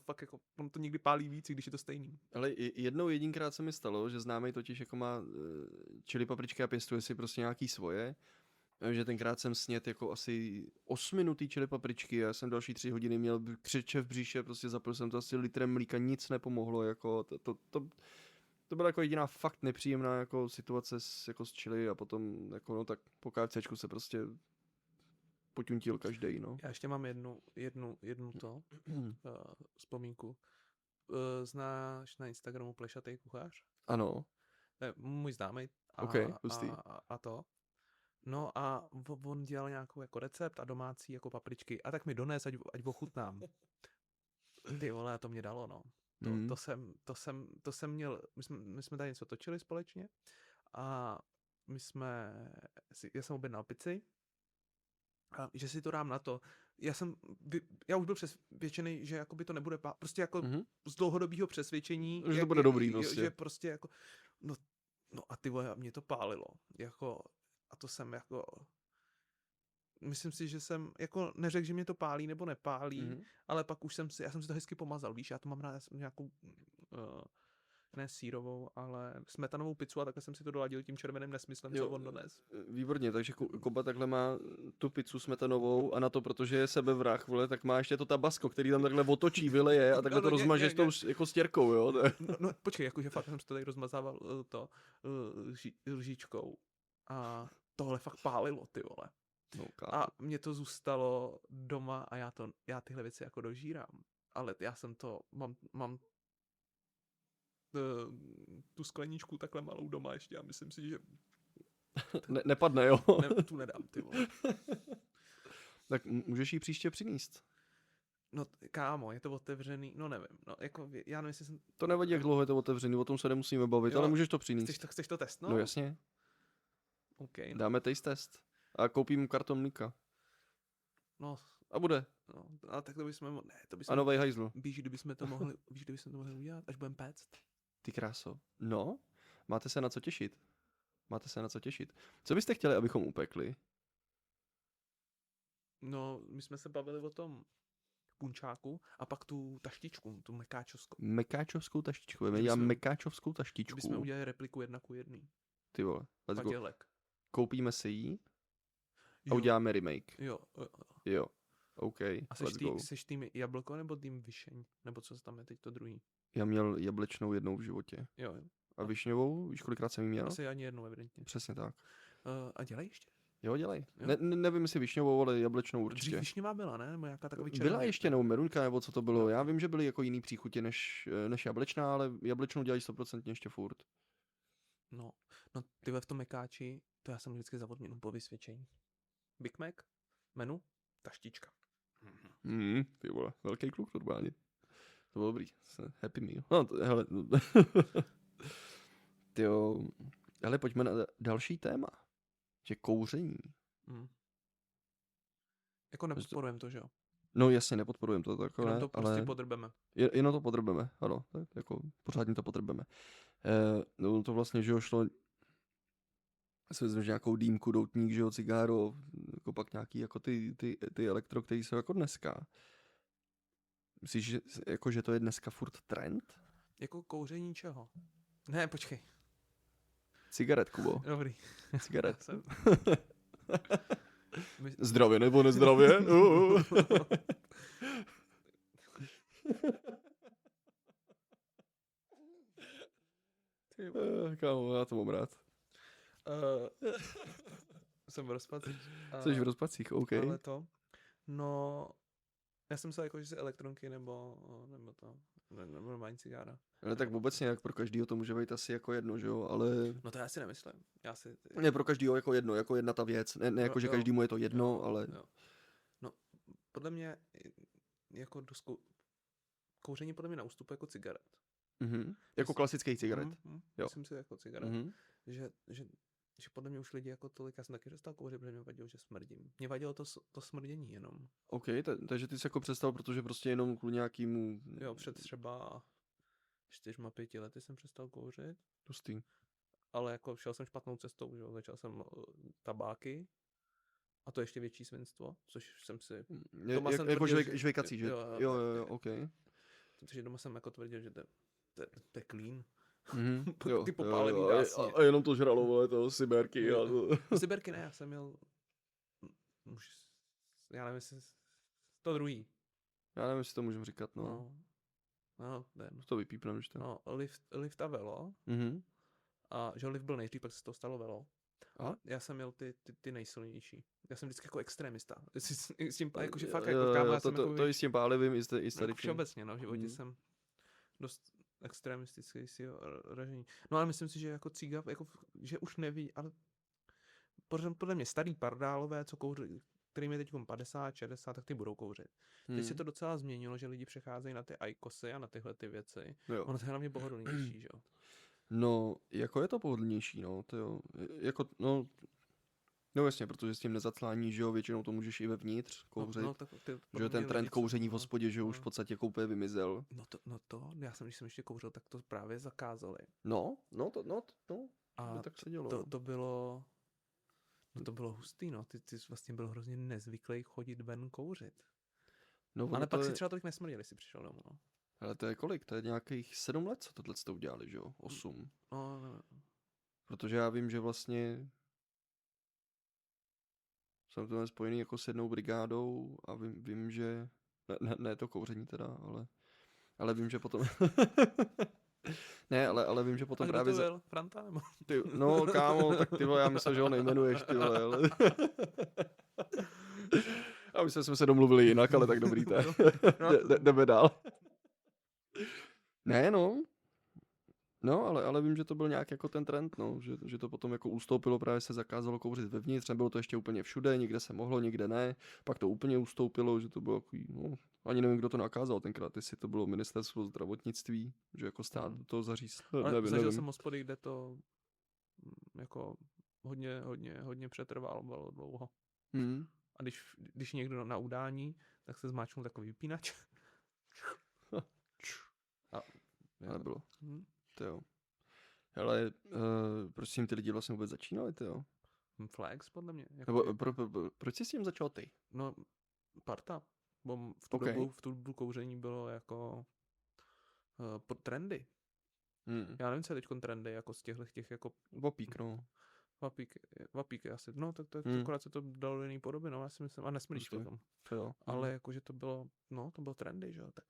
S2: to někdy pálí víc, když je to stejný.
S1: Ale jedinkrát se mi stalo, že známej totiž jako má chili papričky a pěstuje si prostě nějaký svoje, že tenkrát jsem snědl jako asi 8 minutý chili papričky a já jsem další 3 hodiny měl křeče v bříše, prostě zapil jsem to asi litrem mlíka, nic nepomohlo, jako to byla jako jediná fakt nepříjemná jako situace s chili a potom jako no tak po KFCčku se prostě poťuntil každej, no.
S2: Já ještě mám jednu vzpomínku. Znáš na Instagramu Plešatý kuchař?
S1: Ano.
S2: To je můj známý.
S1: Hustý.
S2: A to. No a on dělal nějakou jako recept a domácí jako papričky. A tak mi dones, ať ochutnám. Ty vole, to mě dalo, no. To jsem měl, my jsme tady něco točili společně a já jsem objednal pizzy a že si to dám na to. Já už byl přesvědčený, že jakoby to nebude prostě jako z dlouhodobého přesvědčení.
S1: Že to bude dobrý prostě.
S2: Že prostě jako, no a ty vole, mě to pálilo. Jako, a to jsem jako... Myslím si, že jsem jako neřekl, že mě to pálí nebo nepálí, ale pak já jsem si to hezky pomazal, víš, já to mám rád nějakou, ne sýrovou, ale smetanovou pizzu a takhle jsem si to doladil tím červeným nesmyslem, co on dones.
S1: Výborně, takže Kuba takhle má tu pizzu smetanovou a na to, protože je sebevrah, vole, tak má ještě to tabasko, který tam takhle otočí, vyleje a takhle to rozmažeš tou jako stěrkou, jo?
S2: No počkej, jakože fakt jsem si to tady rozmazával lžičkou a tohle fakt pálilo, ty vole.
S1: No,
S2: a mě to zůstalo doma a já tyhle věci jako dožírám. Ale já jsem to, mám tu skleničku takhle malou doma ještě a myslím si, že...
S1: Nepadne, jo?
S2: Tu nedám, ty vole.
S1: Tak můžeš jí příště přinést.
S2: No kámo, je to otevřený, no nevím, no jako já nevím, jestli jsem...
S1: To nevadí, jak dlouho je to otevřený, o tom se nemusíme bavit, jo, ale můžeš to přinést.
S2: Chceš to testnout?
S1: No jasně.
S2: Okay, no.
S1: Dáme taste test. A koupím karton mlíka.
S2: No.
S1: A bude.
S2: No, a tak to bychom... Ne, to bychom...
S1: A novej hajzl.
S2: Víš, kdybychom to mohli udělat, až budeme péct.
S1: Ty kráso. No, máte se na co těšit. Co byste chtěli, abychom upekli?
S2: No, my jsme se bavili o tom punčáku a pak tu taštičku, tu mekáčovskou.
S1: Mekáčovskou taštičku. Já mekáčovskou taštičku.
S2: Kdybychom udělali repliku 1:1.
S1: Ty vole, let's go.
S2: Padělek.
S1: Koupíme si ji a uděláme remake. Jo. OK,
S2: a seš tým jablko nebo tým višeň? Nebo co tam je teď to druhý?
S1: Já měl jablečnou jednou v životě.
S2: Jo.
S1: A višňovou, víš kolikrát jsem jí měl?
S2: Asi ani jednou, evidentně.
S1: Přesně tak.
S2: A dělej ještě?
S1: Jo, dělej. Jo. Nevím, jestli višňovou, ale jablečnou určitě.
S2: Dřív višňová byla, ne? Nebo nějaká takový červený.
S1: Byla ještě, nebo merunka, nebo co to bylo. No. Já vím, že byly jako jiný příchutě než jablečná, ale jablečnou dělají 100% ještě furt.
S2: No ty v tom mekáči, to já jsem vždycky za odměnu po vysvědčení. Big Mac, menu, taštička.
S1: Ty vole, velký kluk normálně. To bylo dobrý. Happy meal. No, hele. Tyjo, ale pojďme na další téma. Že kouření.
S2: Jako nepodporujeme to, že jo?
S1: No jasně, nepodporujeme to takové,
S2: jenom to prostě podrbeme.
S1: Jenom to podrbeme, ano. Tak jako pořádně to podrbeme. No to vlastně, že jo, šlo si vezmeš nějakou dýmku, doutník, že jo, cigáro, jako pak nějaký jako ty elektro, který jsou jako dneska. Myslíš, že, jako, že to je dneska furt trend?
S2: Jako kouření čeho? Ne, počkej.
S1: Cigaret, Kubo.
S2: Dobrý.
S1: Cigaret. Zdravě nebo nezdravě? Kámo, já to mám rád.
S2: Jsem v rozpacích.
S1: Jsi v rozpacích, OK.
S2: Ale to, no, já jsem myslel jako, že si elektronky nebo to, nebo normální cigára.
S1: Ale tak obecně, jak pro každýho to může být asi jako jedno, že jo, ale...
S2: No to já si nemyslím.
S1: Ne, pro každýho jako jedno, jako jedna ta věc. Ne jako, že každému je to jedno,
S2: jo,
S1: ale...
S2: Jo. No, podle mě jako kouření podle mě na ústupu jako cigaret.
S1: Jako klasický cigaret. Jo.
S2: Myslím si jako cigaret.
S1: Mhm.
S2: Že podle mě už lidi jako tolik, já jsem taky přestal kouřit, protože mě vadilo, že smrdím. Mě vadilo to smrdění jenom.
S1: OK, takže ty jsi jako přestal, protože prostě jenom kvůli nějakému...
S2: Jo, před třeba 4-5 lety jsem přestal kouřit.
S1: Hustý.
S2: Ale jako šel jsem špatnou cestou, že jo, začal jsem tabáky a to ještě větší svinstvo, což jsem si...
S1: Jako žvejkací, že? Jo, OK.
S2: Takže doma jsem jako tvrdil, že to je clean.
S1: Jo,
S2: Ty popálený dásně.
S1: a jenom to žralo, vole, to Siberky.
S2: Siberky ne, já jsem měl... Já nevím, jestli... To druhý.
S1: Já nevím, jestli to můžeme říkat, no.
S2: No,
S1: to vypípnem, že to.
S2: No, lift a velo. A že lift byl nejdřív, pak se to stalo velo. A já jsem měl ty nejsilnější. Já jsem vždycky jako extremista. S tím, jakože fakt jako kámo,
S1: to i s tím pálivým, i s tady tím.
S2: Všeobecně, no, v životě jsem dost extremistický si ražení. No ale myslím si, že jako cíga, jako, že už neví, ale podle mě starý pardálové, co kouří, kterým je teď 50, 60, tak ty budou kouřit. Teď se to docela změnilo, že lidi přecházejí na ty IQOSy a na tyhle ty věci. Jo. Ono to je hlavně pohodlnější, že jo?
S1: No, jako je to pohodlnější, no, to jo. Jako, no jasně, protože s tím nezaclání, že jo, většinou to můžeš i vevnitř kouřit. No, že ten trend kouření v hospodě, že už v podstatě koupě vymizel.
S2: Já jsem, když jsem ještě kouřil, tak to právě zakázali.
S1: A tak se dělo.
S2: To bylo hustý, no. Ty vlastně byl hrozně nezvyklý chodit ven kouřit. No, ale pak si třeba tolik nesmrděli, si přišel domů, no.
S1: Ale to je kolik? To je nějakých 7 let, co tohle jste udělali, že jo? 8.
S2: No.
S1: Protože já vím, že vlastně jsem to spojený jako s jednou brigádou a vím, že ne to kouření teda, ale vím, že potom ne, ale vím, že potom
S2: a
S1: právě
S2: to byl? Franta nebo?
S1: No, kámo, tak ty vole, já myslel, že ho nejmenuješ, ty vole, ale a my jsme se domluvili jinak, ale tak dobrý, tak jdeme dál. Ne, no, ale vím, že to byl nějak jako ten trend, no, že to potom jako ustoupilo, právě se zakázalo kouřit vevnitř, nebylo to ještě úplně všude, někde se mohlo, někde ne, pak to úplně ustoupilo, že to bylo takový, no, ani nevím, kdo to nakázal tenkrát, jestli to bylo ministerstvo zdravotnictví, že jako stát do toho zaříz.
S2: Ale zažil jsem hospody, kde to jako hodně přetrvalo dlouho. A když někdo na udání, tak se zmáčknul takový vypínač.
S1: Ale bylo. To jo. Hele, proč s tím ty lidi vlastně vůbec začínali, ty jo?
S2: Flex, podle mě.
S1: Nebo proč jsi s tím začal ty?
S2: No, parta. Bo v tu dobu kouření bylo jako trendy. Já nevím, co je teď trendy, jako z těch jako...
S1: Vapík, no.
S2: Vapík je asi, no, tak akorát se to dalo do jiný podoby, no, já si myslím, a nesmíš potom. Ale jakože to bylo trendy, že jo, tak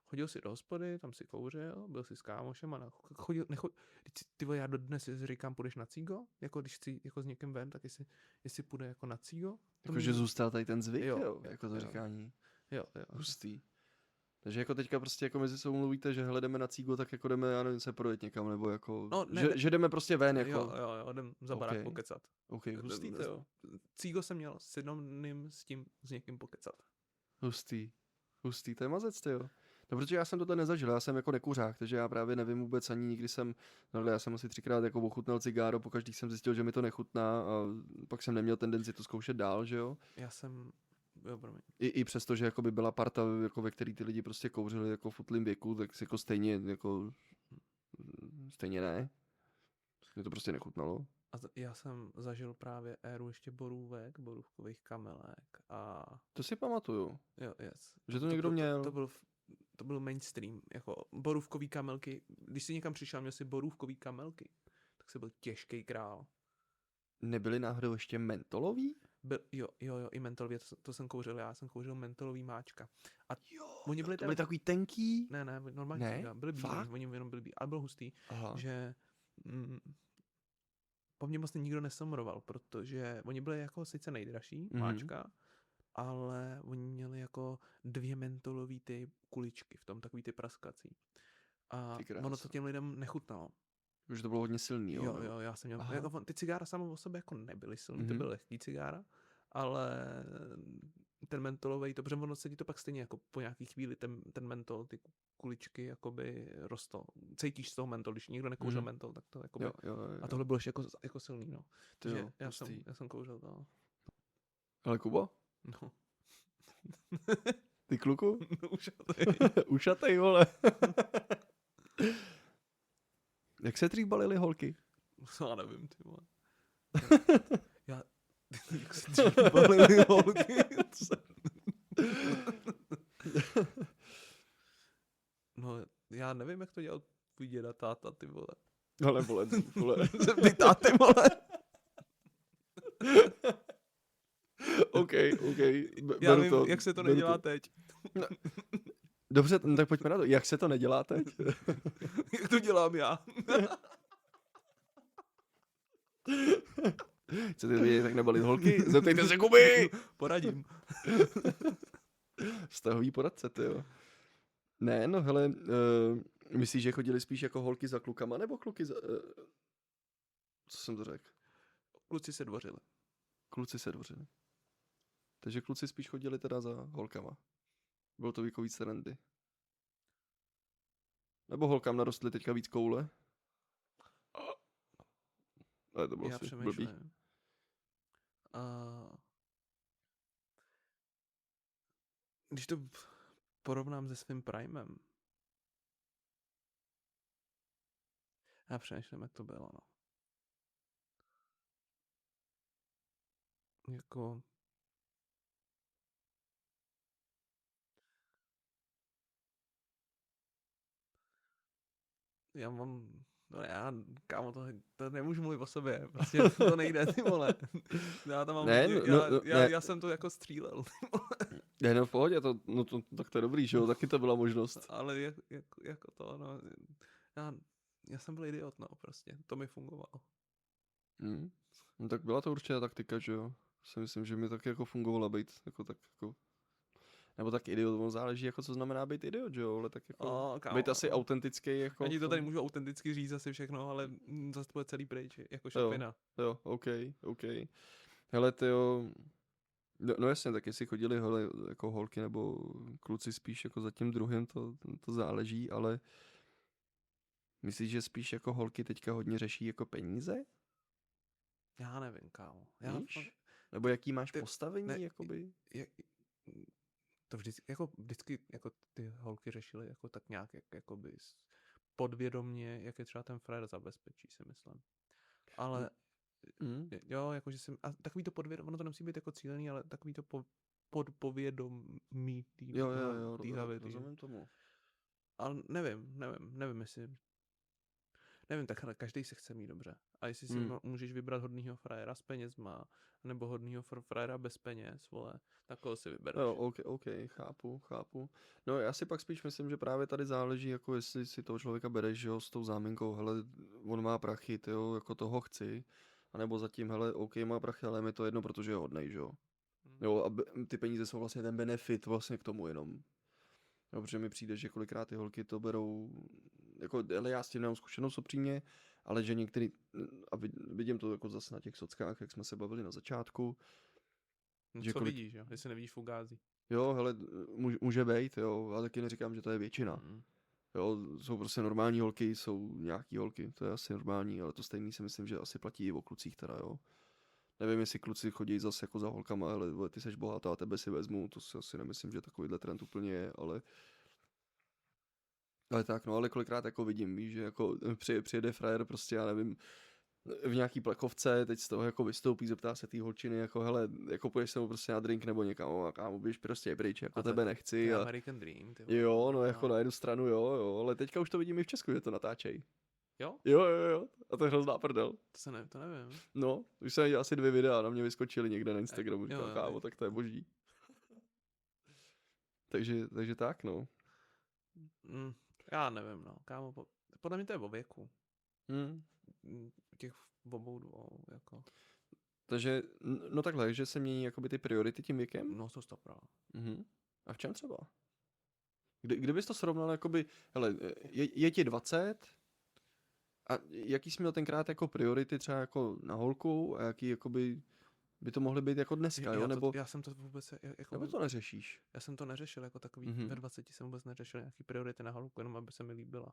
S2: chodil si do hospody, tam si kouřil, byl si s kámošem a ty vole, já dodnes si říkám, půjdeš na cígo? Jako když chci jako s někým ven, tak jestli půjde jako na cígo?
S1: Jakože zůstal tady ten zvyk, jo, jako to říkání.
S2: Jo.
S1: Hustý. Takže jako teďka prostě jako mezi sebou mluvíte, že hele, jdeme na cígo, tak jako jdeme, já nevím, se projet někam, nebo jako,
S2: no,
S1: že jdeme prostě ven, jako.
S2: Jo, jdem za barák pokecat.
S1: OK, hustý to jo.
S2: Cígo jsem měl synonym s tím s někým pokecat.
S1: Hustý, to je mazec, ty jo. No, protože já jsem tohle nezažil, já jsem jako nekuřák, takže já právě nevím vůbec ani nikdy já jsem asi 3krát jako ochutnal cigáro, pokaždý jsem zjistil, že mi to nechutná a pak jsem neměl tendenci to zkoušet dál, že jo. I přesto, že jako by byla parta, jako ve který ty lidi prostě kouřili jako v utlým věku, tak jako stejně ne. Mě to prostě nechutnalo.
S2: A já jsem zažil právě éru ještě borůvkových kamelek a...
S1: To si pamatuju.
S2: Jo, yes.
S1: Že to někdo měl.
S2: To byl mainstream, jako borůvkový kamelky. Když si někam přišel, měl si borůvkový kamelky, tak se byl těžký král.
S1: Nebyly náhodou ještě mentolový?
S2: Jo, i mentolový, to jsem kouřil, já jsem kouřil mentolový máčka. A
S1: oni byli takový tenký?
S2: Ne, normálně, byli bílí, oni jenom byli bílí, ale byl hustý, že po mně vlastně nikdo nesomroval, protože oni byli jako sice nejdražší máčka, ale oni měli jako 2 mentolový ty kuličky v tom, takový ty praskací. A ono to těm lidem nechutnalo.
S1: Že to bylo hodně silný, jo?
S2: Jo, já jsem měl, jako, ty cigára samo o sobě jako nebyly silný, to byly lehký cigára, ale ten mentolový, to, protože ono se ti to pak stejně jako po nějaký chvíli ten mentol, ty kuličky jakoby rostou. Cítíš z toho mentol, když někdo nekouřil mentol, tak to jakoby...
S1: Jo.
S2: A tohle bylo ještě jako silný, no. Takže
S1: Jo,
S2: já jsem kouřil to.
S1: Ale Kubo,
S2: No.
S1: ty kluku?
S2: No,
S1: Ušatej, vole. Jak se dřív balily holky?
S2: já nevím, ty vole. Jak se dřív balily holky. No, já nevím, jak to dělal tvůj děda, táta, ty vole.
S1: Ale vole, vole.
S2: Ty táty, vole.
S1: OK.
S2: Já vím, jak se to nedělá teď.
S1: No. Dobře, tak pojďme na to. Jak se to nedělá teď?
S2: Jak to dělám já?
S1: Chcete vědět, jak nebalit holky? Zeptejte se Kuby!
S2: Poradím.
S1: Vztahový poradce, tyjo. Ne, no hele, myslíš, že chodili spíš jako holky za klukama, nebo kluky za... co jsem to řekl?
S2: Kluci se dvořili.
S1: Kluci se dvořili. Takže kluci spíš chodili teda za holkama. Bylo to jako víc trendy. Nebo holkám narostly teďka víc koule? Ale to bylo
S2: Já
S1: asi blbý.
S2: přemýšlím. Když to porovnám se svým primem, já přemýšlím, jak to bylo, no. Jako... Já mám... No já, kámo, to nemůžu mluvit o sobě, prostě to nejde, ty vole. Já tam mám...
S1: Ne,
S2: já jsem to jako střílel.
S1: Ne, no v pohodě, tak to je dobrý, že jo, taky to byla možnost.
S2: Ale jako to, no... Já jsem byl idiot, no, prostě. To mi fungovalo.
S1: No tak byla to určitě taktika, že jo. Si myslím, že mi tak jako fungovalo být jako tak jako... Nebo tak idiot, on záleží jako co znamená být idiot, že jo, ale tak jako...
S2: Kámo,
S1: být asi autentický jako...
S2: Ani to tady můžu autenticky říct asi všechno, ale zase to bude celý pryč, jako šapina.
S1: Jo, OK. Hele, tyjo... No jasně, tak jestli chodili hele, jako holky nebo kluci spíš jako za tím druhým, to záleží, ale... Myslíš, že spíš jako holky teďka hodně řeší jako peníze?
S2: Já nevím, kámo.
S1: Nebo jaký máš postavení,
S2: ne,
S1: jakoby?
S2: To vždycky jako ty holky řešily jako tak nějak jakoby podvědomně, jak je třeba ten frajer zabezpečí, si myslím. Ale jo, jakože jsem, a takový to podvědomí, ono to nemusí být jako cílený, ale takový to podpovědomí
S1: Jo, rozumím tomu.
S2: Ale nevím, jestli... Nevím, tak ale každý se chce mít dobře. A jestli si můžeš vybrat hodnýho frajera s penězma, nebo hodnýho frajera bez peněz, vole, tak koho si vybereš.
S1: Jo, OK, chápu. No já si pak spíš myslím, že právě tady záleží, jako jestli si toho člověka bereš, že jo, s tou záminkou, hele, on má prachy, tyjo, jako toho chci, anebo zatím, hele, OK, má prachy, ale mi to jedno, protože je hodnej, že jo. Jo, a ty peníze jsou vlastně ten benefit vlastně k tomu jenom. Jo, protože mi přijde, že kolikrát ty holky to berou, jako, ale já s tím nemám zkušenost upřímně, ale že některý, a vidím to jako zase na těch sockách, jak jsme se bavili na začátku.
S2: No, že co vidíš, jo? Jestli nevidíš Fugazi.
S1: Jo, hele, může být, jo, a taky neříkám, že to je většina. Jo, jsou prostě normální holky, jsou nějaký holky, to je asi normální, ale to stejný si myslím, že asi platí i o klucích teda, jo. Nevím, jestli kluci chodí zase jako za holkama, ale ty seš bohatá, tebe si vezmu, to si asi nemyslím, že takovýhle trend úplně je, ale tak, no, ale kolikrát jako vidím, víš, že jako přijede frajer prostě, já nevím, v nějaký plechovce, teď z toho jako vystoupí, zeptá se té holčiny, jako hele, jako půjdeš se mu prostě na drink nebo někam, a kámo, běž prostě pryč, jako tebe nechci.
S2: A American Dream, ty
S1: jo, no jako na jednu stranu, jo, ale teďka už to vidím i v Česku, že to natáčej.
S2: Jo?
S1: Jo, a to je hrozná prdel.
S2: To nevím.
S1: No, už jsem viděl asi 2 videa, na mě vyskočily někde na Instagramu, říkal, kámo, tak to je boží. takže tak, no.
S2: Já nevím, no, kámo, podle mě to je o věku. Těch obou dvou, jako.
S1: Takže, no takhle, že se mění jakoby ty priority tím věkem?
S2: No, to pravda.
S1: A v čem třeba? Kdybys to srovnal, jakoby, hele, je ti 20 a jaký jsi měl tenkrát jako priority třeba jako na holku a jaký jakoby by to mohly být jako dneska, jo? Nebo,
S2: Já jsem to vůbec, jako,
S1: nebo to neřešíš?
S2: já jsem to neřešil jako takový,
S1: Mhm.
S2: ve 20 jsem vůbec neřešil nějaký priority na holku, jenom aby se mi líbila.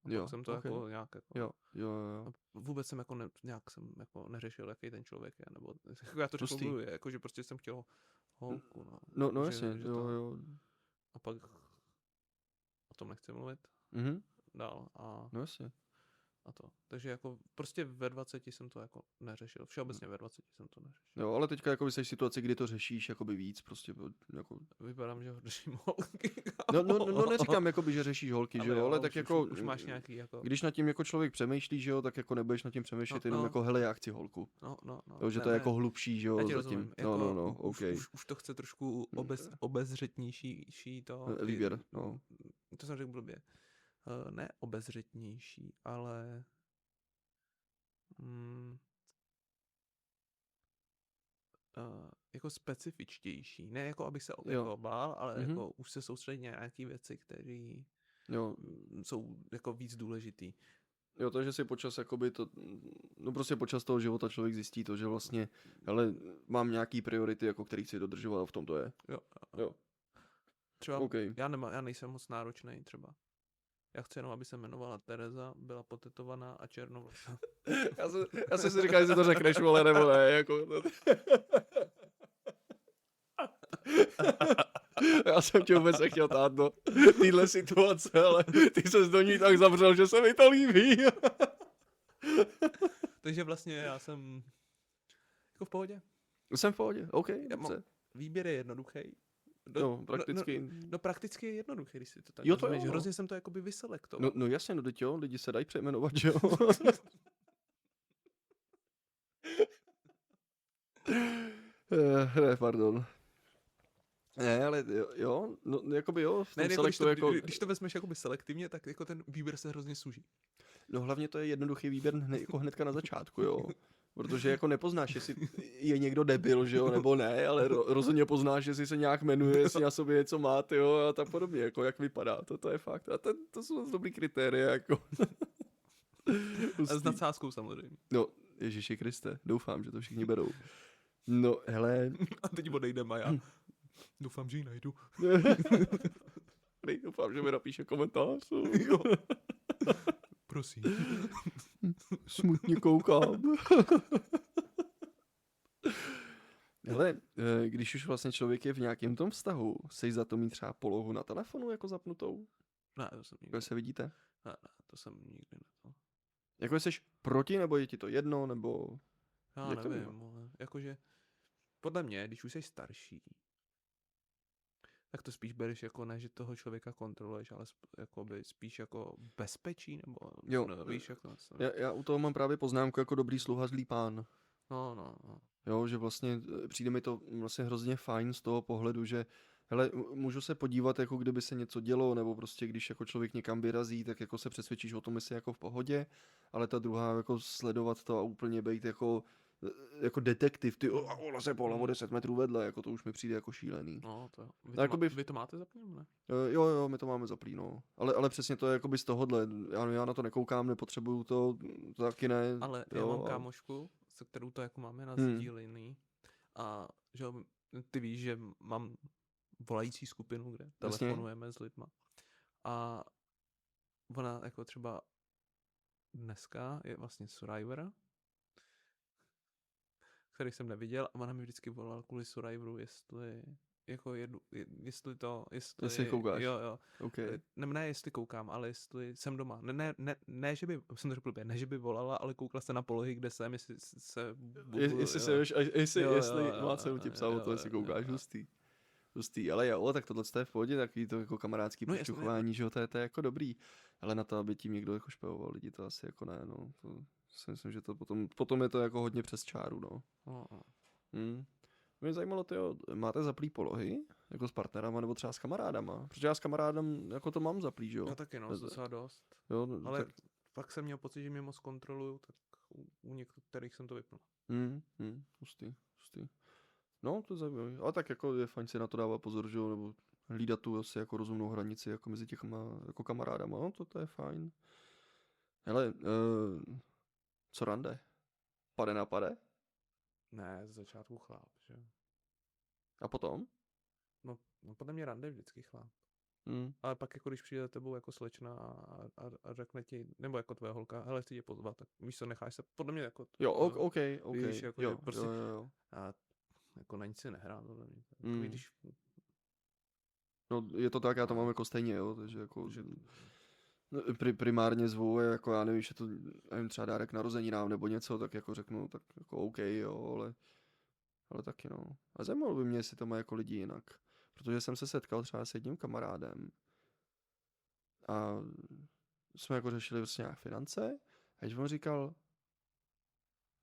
S2: A
S1: Jo,
S2: pak jsem to
S1: ok.
S2: jako nějak jako,
S1: Jo, jo, jo.
S2: a vůbec jsem jako nějak jsem jako neřešil, jaký ten člověk je, nebo jako já to řekl
S1: Hustý.
S2: blbě, jako že prostě jsem chtěl holku, no.
S1: No
S2: že,
S1: jasně,
S2: že
S1: jo,
S2: to,
S1: jo.
S2: a pak o tom nechci mluvit
S1: Mhm,
S2: dál a
S1: no jasně.
S2: to. Takže jako prostě ve 20 jsem to jako neřešil. Všeobecně ve 20 jsem to neřešil.
S1: Jo, ale teďka jako jsi v situaci, kdy to řešíš jakoby víc, prostě jako...
S2: Vypadám, že ho držím holky.
S1: No neříkám jakoby, že řešíš holky, že jo, ale tak jako...
S2: Už máš nějaký jako...
S1: Když nad tím jako člověk přemýšlí, že jo, tak jako nebudeš nad tím přemýšlet jenom
S2: no.
S1: jako hele, já chci holku.
S2: No.
S1: Jo, že
S2: Ne,
S1: to je jako hlubší, že jo,
S2: já ti
S1: zatím.
S2: rozumím. Jako
S1: No, ok.
S2: Už to chce trošku obezřetnější to...
S1: Výběr, no.
S2: To jsem řekl blbě. Ne obezřetnější, ale... jako specifičtější. Ne jako abych se jako bál, ale jako už se soustředit na nějaké věci, které jsou jako víc důležitý.
S1: Jo, takže si počas jakoby to, no prostě počas toho života člověk zjistí to, že vlastně, hele, mám nějaký priority, jako který chci dodržovat a v tom to je. Jo.
S2: Třeba
S1: Okay.
S2: já nejsem moc náročný třeba. Já chci jenom, aby se jmenovala Tereza, byla potetovaná a černovlasá.
S1: já jsem si říkal, jestli to řekneš, vole, nebo ne, jako... Já jsem tě vůbec nechtěl tát do téhle situace, ale ty ses do ní tak zavřel, že se mi to líbí.
S2: Takže vlastně já jsem jako v pohodě.
S1: Jsem v pohodě, OK.
S2: Výběr je jednoduchý.
S1: Prakticky.
S2: No prakticky je jednoduchý, když si to tak
S1: jo, to
S2: rozumíš.
S1: Jo.
S2: Hrozně jsem to jakoby vyselektoval.
S1: No jasně, no teď jo, lidi se dají přejmenovat, že jo. Ne, pardon. Ne, ale jo, no jakoby jo.
S2: Ne, když to vezmeš jakoby selektivně, tak jako ten výběr se hrozně suží.
S1: No hlavně to je jednoduchý výběr jako hnedka na začátku, jo. Protože jako nepoznáš, jestli je někdo debil, že jo, nebo ne, ale rozhodně poznáš, jestli se nějak jmenuje, jestli na sobě něco má, jo, a tak podobně, jako jak vypadá, to je fakt. A to jsou dobrý kritéria, jako.
S2: A s nadsázkou samozřejmě.
S1: No, Ježiši Kriste, doufám, že to všichni berou. No, hele.
S2: A teď odejdeme a já doufám, že ji najdu.
S1: Doufám, že mi napíše komentář.
S2: Jo. Prosím.
S1: Smutně koukám. Hele, když už vlastně člověk je v nějakém tom vztahu, seš za to mít třeba polohu na telefonu jako zapnutou?
S2: Ne, to jsem nikdy.
S1: Jako se vidíte?
S2: Ne, to jsem nikdy ne.
S1: Jako jsi proti, nebo je ti to jedno, nebo...
S2: Já nevím, ale jakože podle mě, když už jsi starší, tak to spíš bereš jako ne, že toho člověka kontroluješ, ale jakoby spíš jako bezpečí, nebo
S1: jo,
S2: no, víš, jak to
S1: já u toho mám právě poznámku jako dobrý sluha, zlý pán.
S2: No.
S1: Jo, že vlastně přijde mi to vlastně hrozně fajn z toho pohledu, že hele, můžu se podívat, jako kdyby se něco dělo, nebo prostě když jako člověk někam vyrazí, tak jako se přesvědčíš o tom, jestli jako v pohodě, ale ta druhá jako sledovat to a úplně být jako detektiv, ty, ona se pohla o 10 metrů vedle, jako to už mi přijde jako šílený.
S2: No, to jo. Vy to máte zaplý, ne?
S1: Jo, my to máme zaplý, no. Ale přesně to je jakoby z tohohle, já na to nekoukám, nepotřebuju to taky ne.
S2: Ale já mám kámošku, se kterou to jako máme nasdílený a že ty víš, že mám volající skupinu, kde telefonujeme s lidma a ona jako třeba dneska je vlastně Survivor, který jsem neviděl a ona mi vždycky volala kvůli Survivoru, jestli
S1: koukáš.
S2: Jo.
S1: Okay.
S2: Ne, jestli koukám, ale jestli jsem doma. Ne, že by, jsem to řekl, ne, že by volala, ale koukla se na polohy, kde jsem, jestli se budu,
S1: jestli má cenu ti psát o to, jestli koukáš, hustý, ale jo, tak tohle je v pohodě, takový to jako kamarádský přišťuchování, že jo, to je jako dobrý, ale na to, aby tím někdo jako špehoval lidi, to asi jako ne, no, to si myslím, že to potom je to jako hodně přes čáru, no. Mě zajímalo, tyjo, máte zaplý polohy, jako s partnerama, nebo třeba s kamarádama? Protože já s kamarádem jako to mám zaplý, že jo?
S2: No taky no, docela dost.
S1: Jo,
S2: ale fakt jsem měl pocit, že mě moc kontroluju, tak u některých jsem to vypnul.
S1: Hustý. No, to je zajímavé. Ale tak jako je fajn si na to dávat pozor, že jo, nebo hlídat tu asi jako rozumnou hranici jako mezi těchma jako kamarádama, no to je fajn. Hele, co rande? Pade na pade?
S2: Ne, ze začátku chlap, že?
S1: A potom?
S2: No podle mě rande je vždycky chlap.
S1: Hm.
S2: Ale pak jako když přijde za tebou jako slečna a řekne ti, nebo jako tvoje holka, hele, chci tě pozvat, tak víš co, necháš se, podle mě jako...
S1: Jo, OK.
S2: Víš, jako,
S1: Jo,
S2: že prostě,
S1: jo.
S2: a jako na nic si nehrát, podle mě.
S1: Mm.
S2: Takový, když...
S1: No je to tak, já to
S2: No.
S1: mám jako stejně, jo, takže jako...
S2: Že,
S1: No, primárně zvu, jako já nevím, že to, nevím, třeba dárek narozeninám nebo něco, tak jako řeknu, tak jako OK, jo, ale taky no. A zajímalo by mě, jestli to má jako lidi jinak. Protože jsem se setkal třeba s jedním kamarádem a jsme jako řešili prostě nějak finance a když on říkal,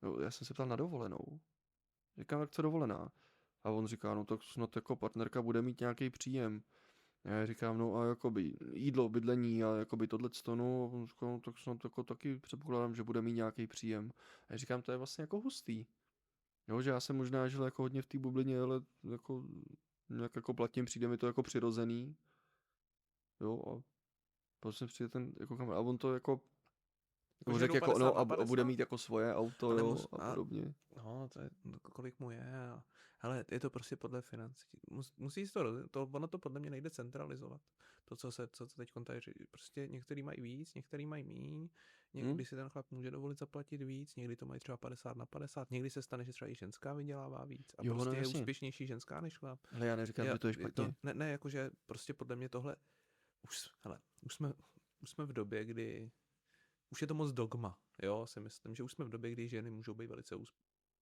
S1: no, já jsem se ptal na dovolenou. Říkám, jak co dovolená? A on říká, no tak snad jako partnerka bude mít nějaký příjem. Já říkám, no a jakoby jídlo, bydlení a jakoby tohleto, no, on říká, no, tak snad jako taky předpokládám, že bude mít nějaký příjem. A já říkám, to je vlastně jako hustý. Jo, že já jsem možná žil jako hodně v té bublině, ale jako nějak jako platím, přijde mi to jako přirozený. Jo, a prostě přijde ten jako kamarád, a on to jako
S2: Jako,
S1: řekl
S2: že
S1: jako,
S2: jdou
S1: no
S2: 50
S1: a
S2: na
S1: bude
S2: 50?
S1: mít jako svoje auto,
S2: A
S1: jo,
S2: nemus-
S1: a
S2: a-
S1: podobně.
S2: no, to je, kolik mu je, hele, je to prostě podle financí. Musí si ono to podle mě nejde centralizovat. To, co teď tady říká, prostě některý mají víc, některý mají míň, někdy si ten chlap může dovolit zaplatit víc, někdy to mají třeba 50 na 50, někdy se stane, že třeba i ženská vydělává víc a
S1: Jo, no
S2: prostě je
S1: jasně.
S2: úspěšnější ženská než chlap.
S1: Ale já neříkám, že to je špatně.
S2: Ne, jakože prostě podle mě tohle, už jsme v době, kdy už je to moc dogma, jo, si myslím, že už jsme v době, kdy ženy můžou být velice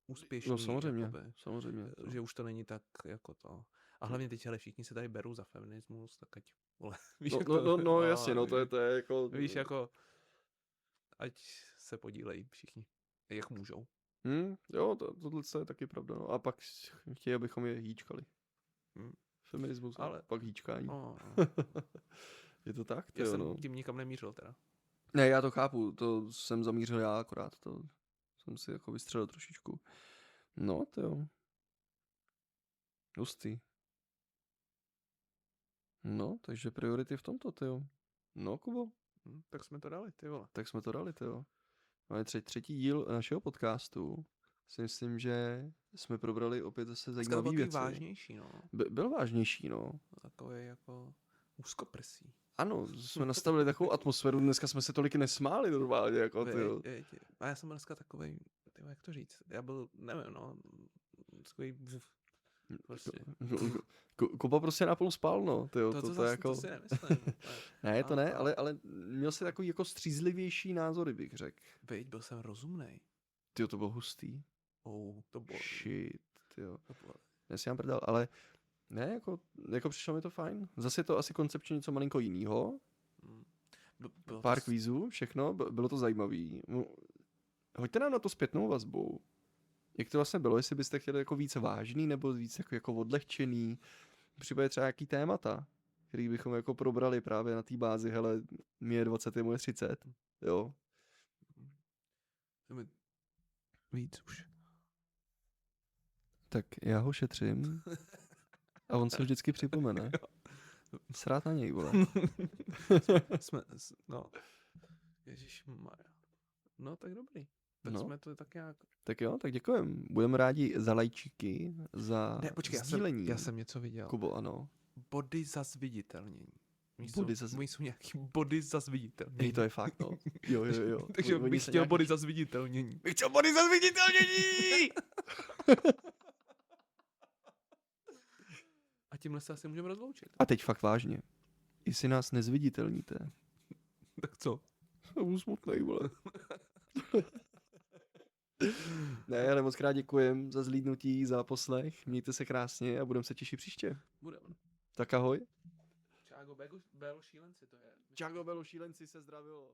S2: úspěšný.
S1: No samozřejmě,
S2: jakoby,
S1: samozřejmě.
S2: že už to není tak jako to. A hlavně teď, ale všichni se tady berou za feminismus, tak ať, vole, víš, jak to,
S1: No jasně, no to je jako...
S2: víš, jako, ať se podílejí všichni, jak můžou.
S1: Jo, tohle je taky pravda, no. A pak chtějí, abychom je hýčkali. Feminismus, ale pak hýčkání.
S2: No.
S1: Je to tak?
S2: Já jsem
S1: no.
S2: tím nikam nemířil teda.
S1: Ne, já to chápu, to jsem zamířil já akorát, to jsem si jako vystřelil trošičku. No, to jo. Hustý. No, takže priority v tomto, ty jo. No, Kubo.
S2: Tak jsme to dali, ty vole.
S1: Tak jsme to dali, ty jo. Máme třetí díl našeho podcastu. Si myslím, že jsme probrali opět zase zajímavé věci.
S2: Byl vážnější, no.
S1: Byl vážnější, no.
S2: Takový jako úzkoprsý.
S1: Ano, jsme nastavili takovou atmosféru, dneska jsme se tolik nesmáli normálně, jako ty jo.
S2: A já jsem dneska takovej, jak to říct, já byl, nevím, no, takový, prostě.
S1: Kuba prostě napůl spal, no, ty jo,
S2: to
S1: jako...
S2: To si nemyslím.
S1: Ne, to ne, ale měl jsi takový jako střízlivější názory, bych řekl.
S2: Veď, byl jsem rozumnej.
S1: Tyjo, to bylo hustý.
S2: To bylo.
S1: Shit, tyjo. Já si mám prdel, ale ne, jako přišlo mi to fajn. Zase je to asi koncepčně něco malinko jinýho. Pár kvízů, všechno, bylo to zajímavý. Hoďte nám na to zpětnou vazbu. Jak to vlastně bylo, jestli byste chtěli jako víc vážný, nebo víc jako odlehčený. Případně třeba jaký témata, který bychom jako probrali právě na té bázi, hele, mě je 20, je moje 30, jo.
S2: Víc už.
S1: Tak já ho šetřím a on se vždycky připomene. Srát na něj, vole.
S2: No. Ježišmarja. No tak dobrý. Tak
S1: no.
S2: Jsme to tak nějak...
S1: Tak jo, tak děkujem. Budeme rádi za lajčíky, za sdílení.
S2: Já jsem něco viděl.
S1: Kubo, ano.
S2: Body za zviditelnění. Jsou nějaký body za zviditelnění.
S1: Hej, to je fakt, no. Jo.
S2: Takže bych chtěl body za zviditelnění.
S1: Bych chtěl body za zviditelnění!
S2: A tímhle se asi můžeme rozloučit.
S1: A teď fakt vážně. Jestli nás nezviditelníte.
S2: Tak co?
S1: Jsem smutnej, vole. Ne, ale moc krát děkujem za zhlídnutí, za poslech. Mějte se krásně a budeme se těšit příště.
S2: Budeme.
S1: Tak ahoj.
S2: Čágo Belo šílenci to je.
S1: Čágo Belo šílenci se zdravilo.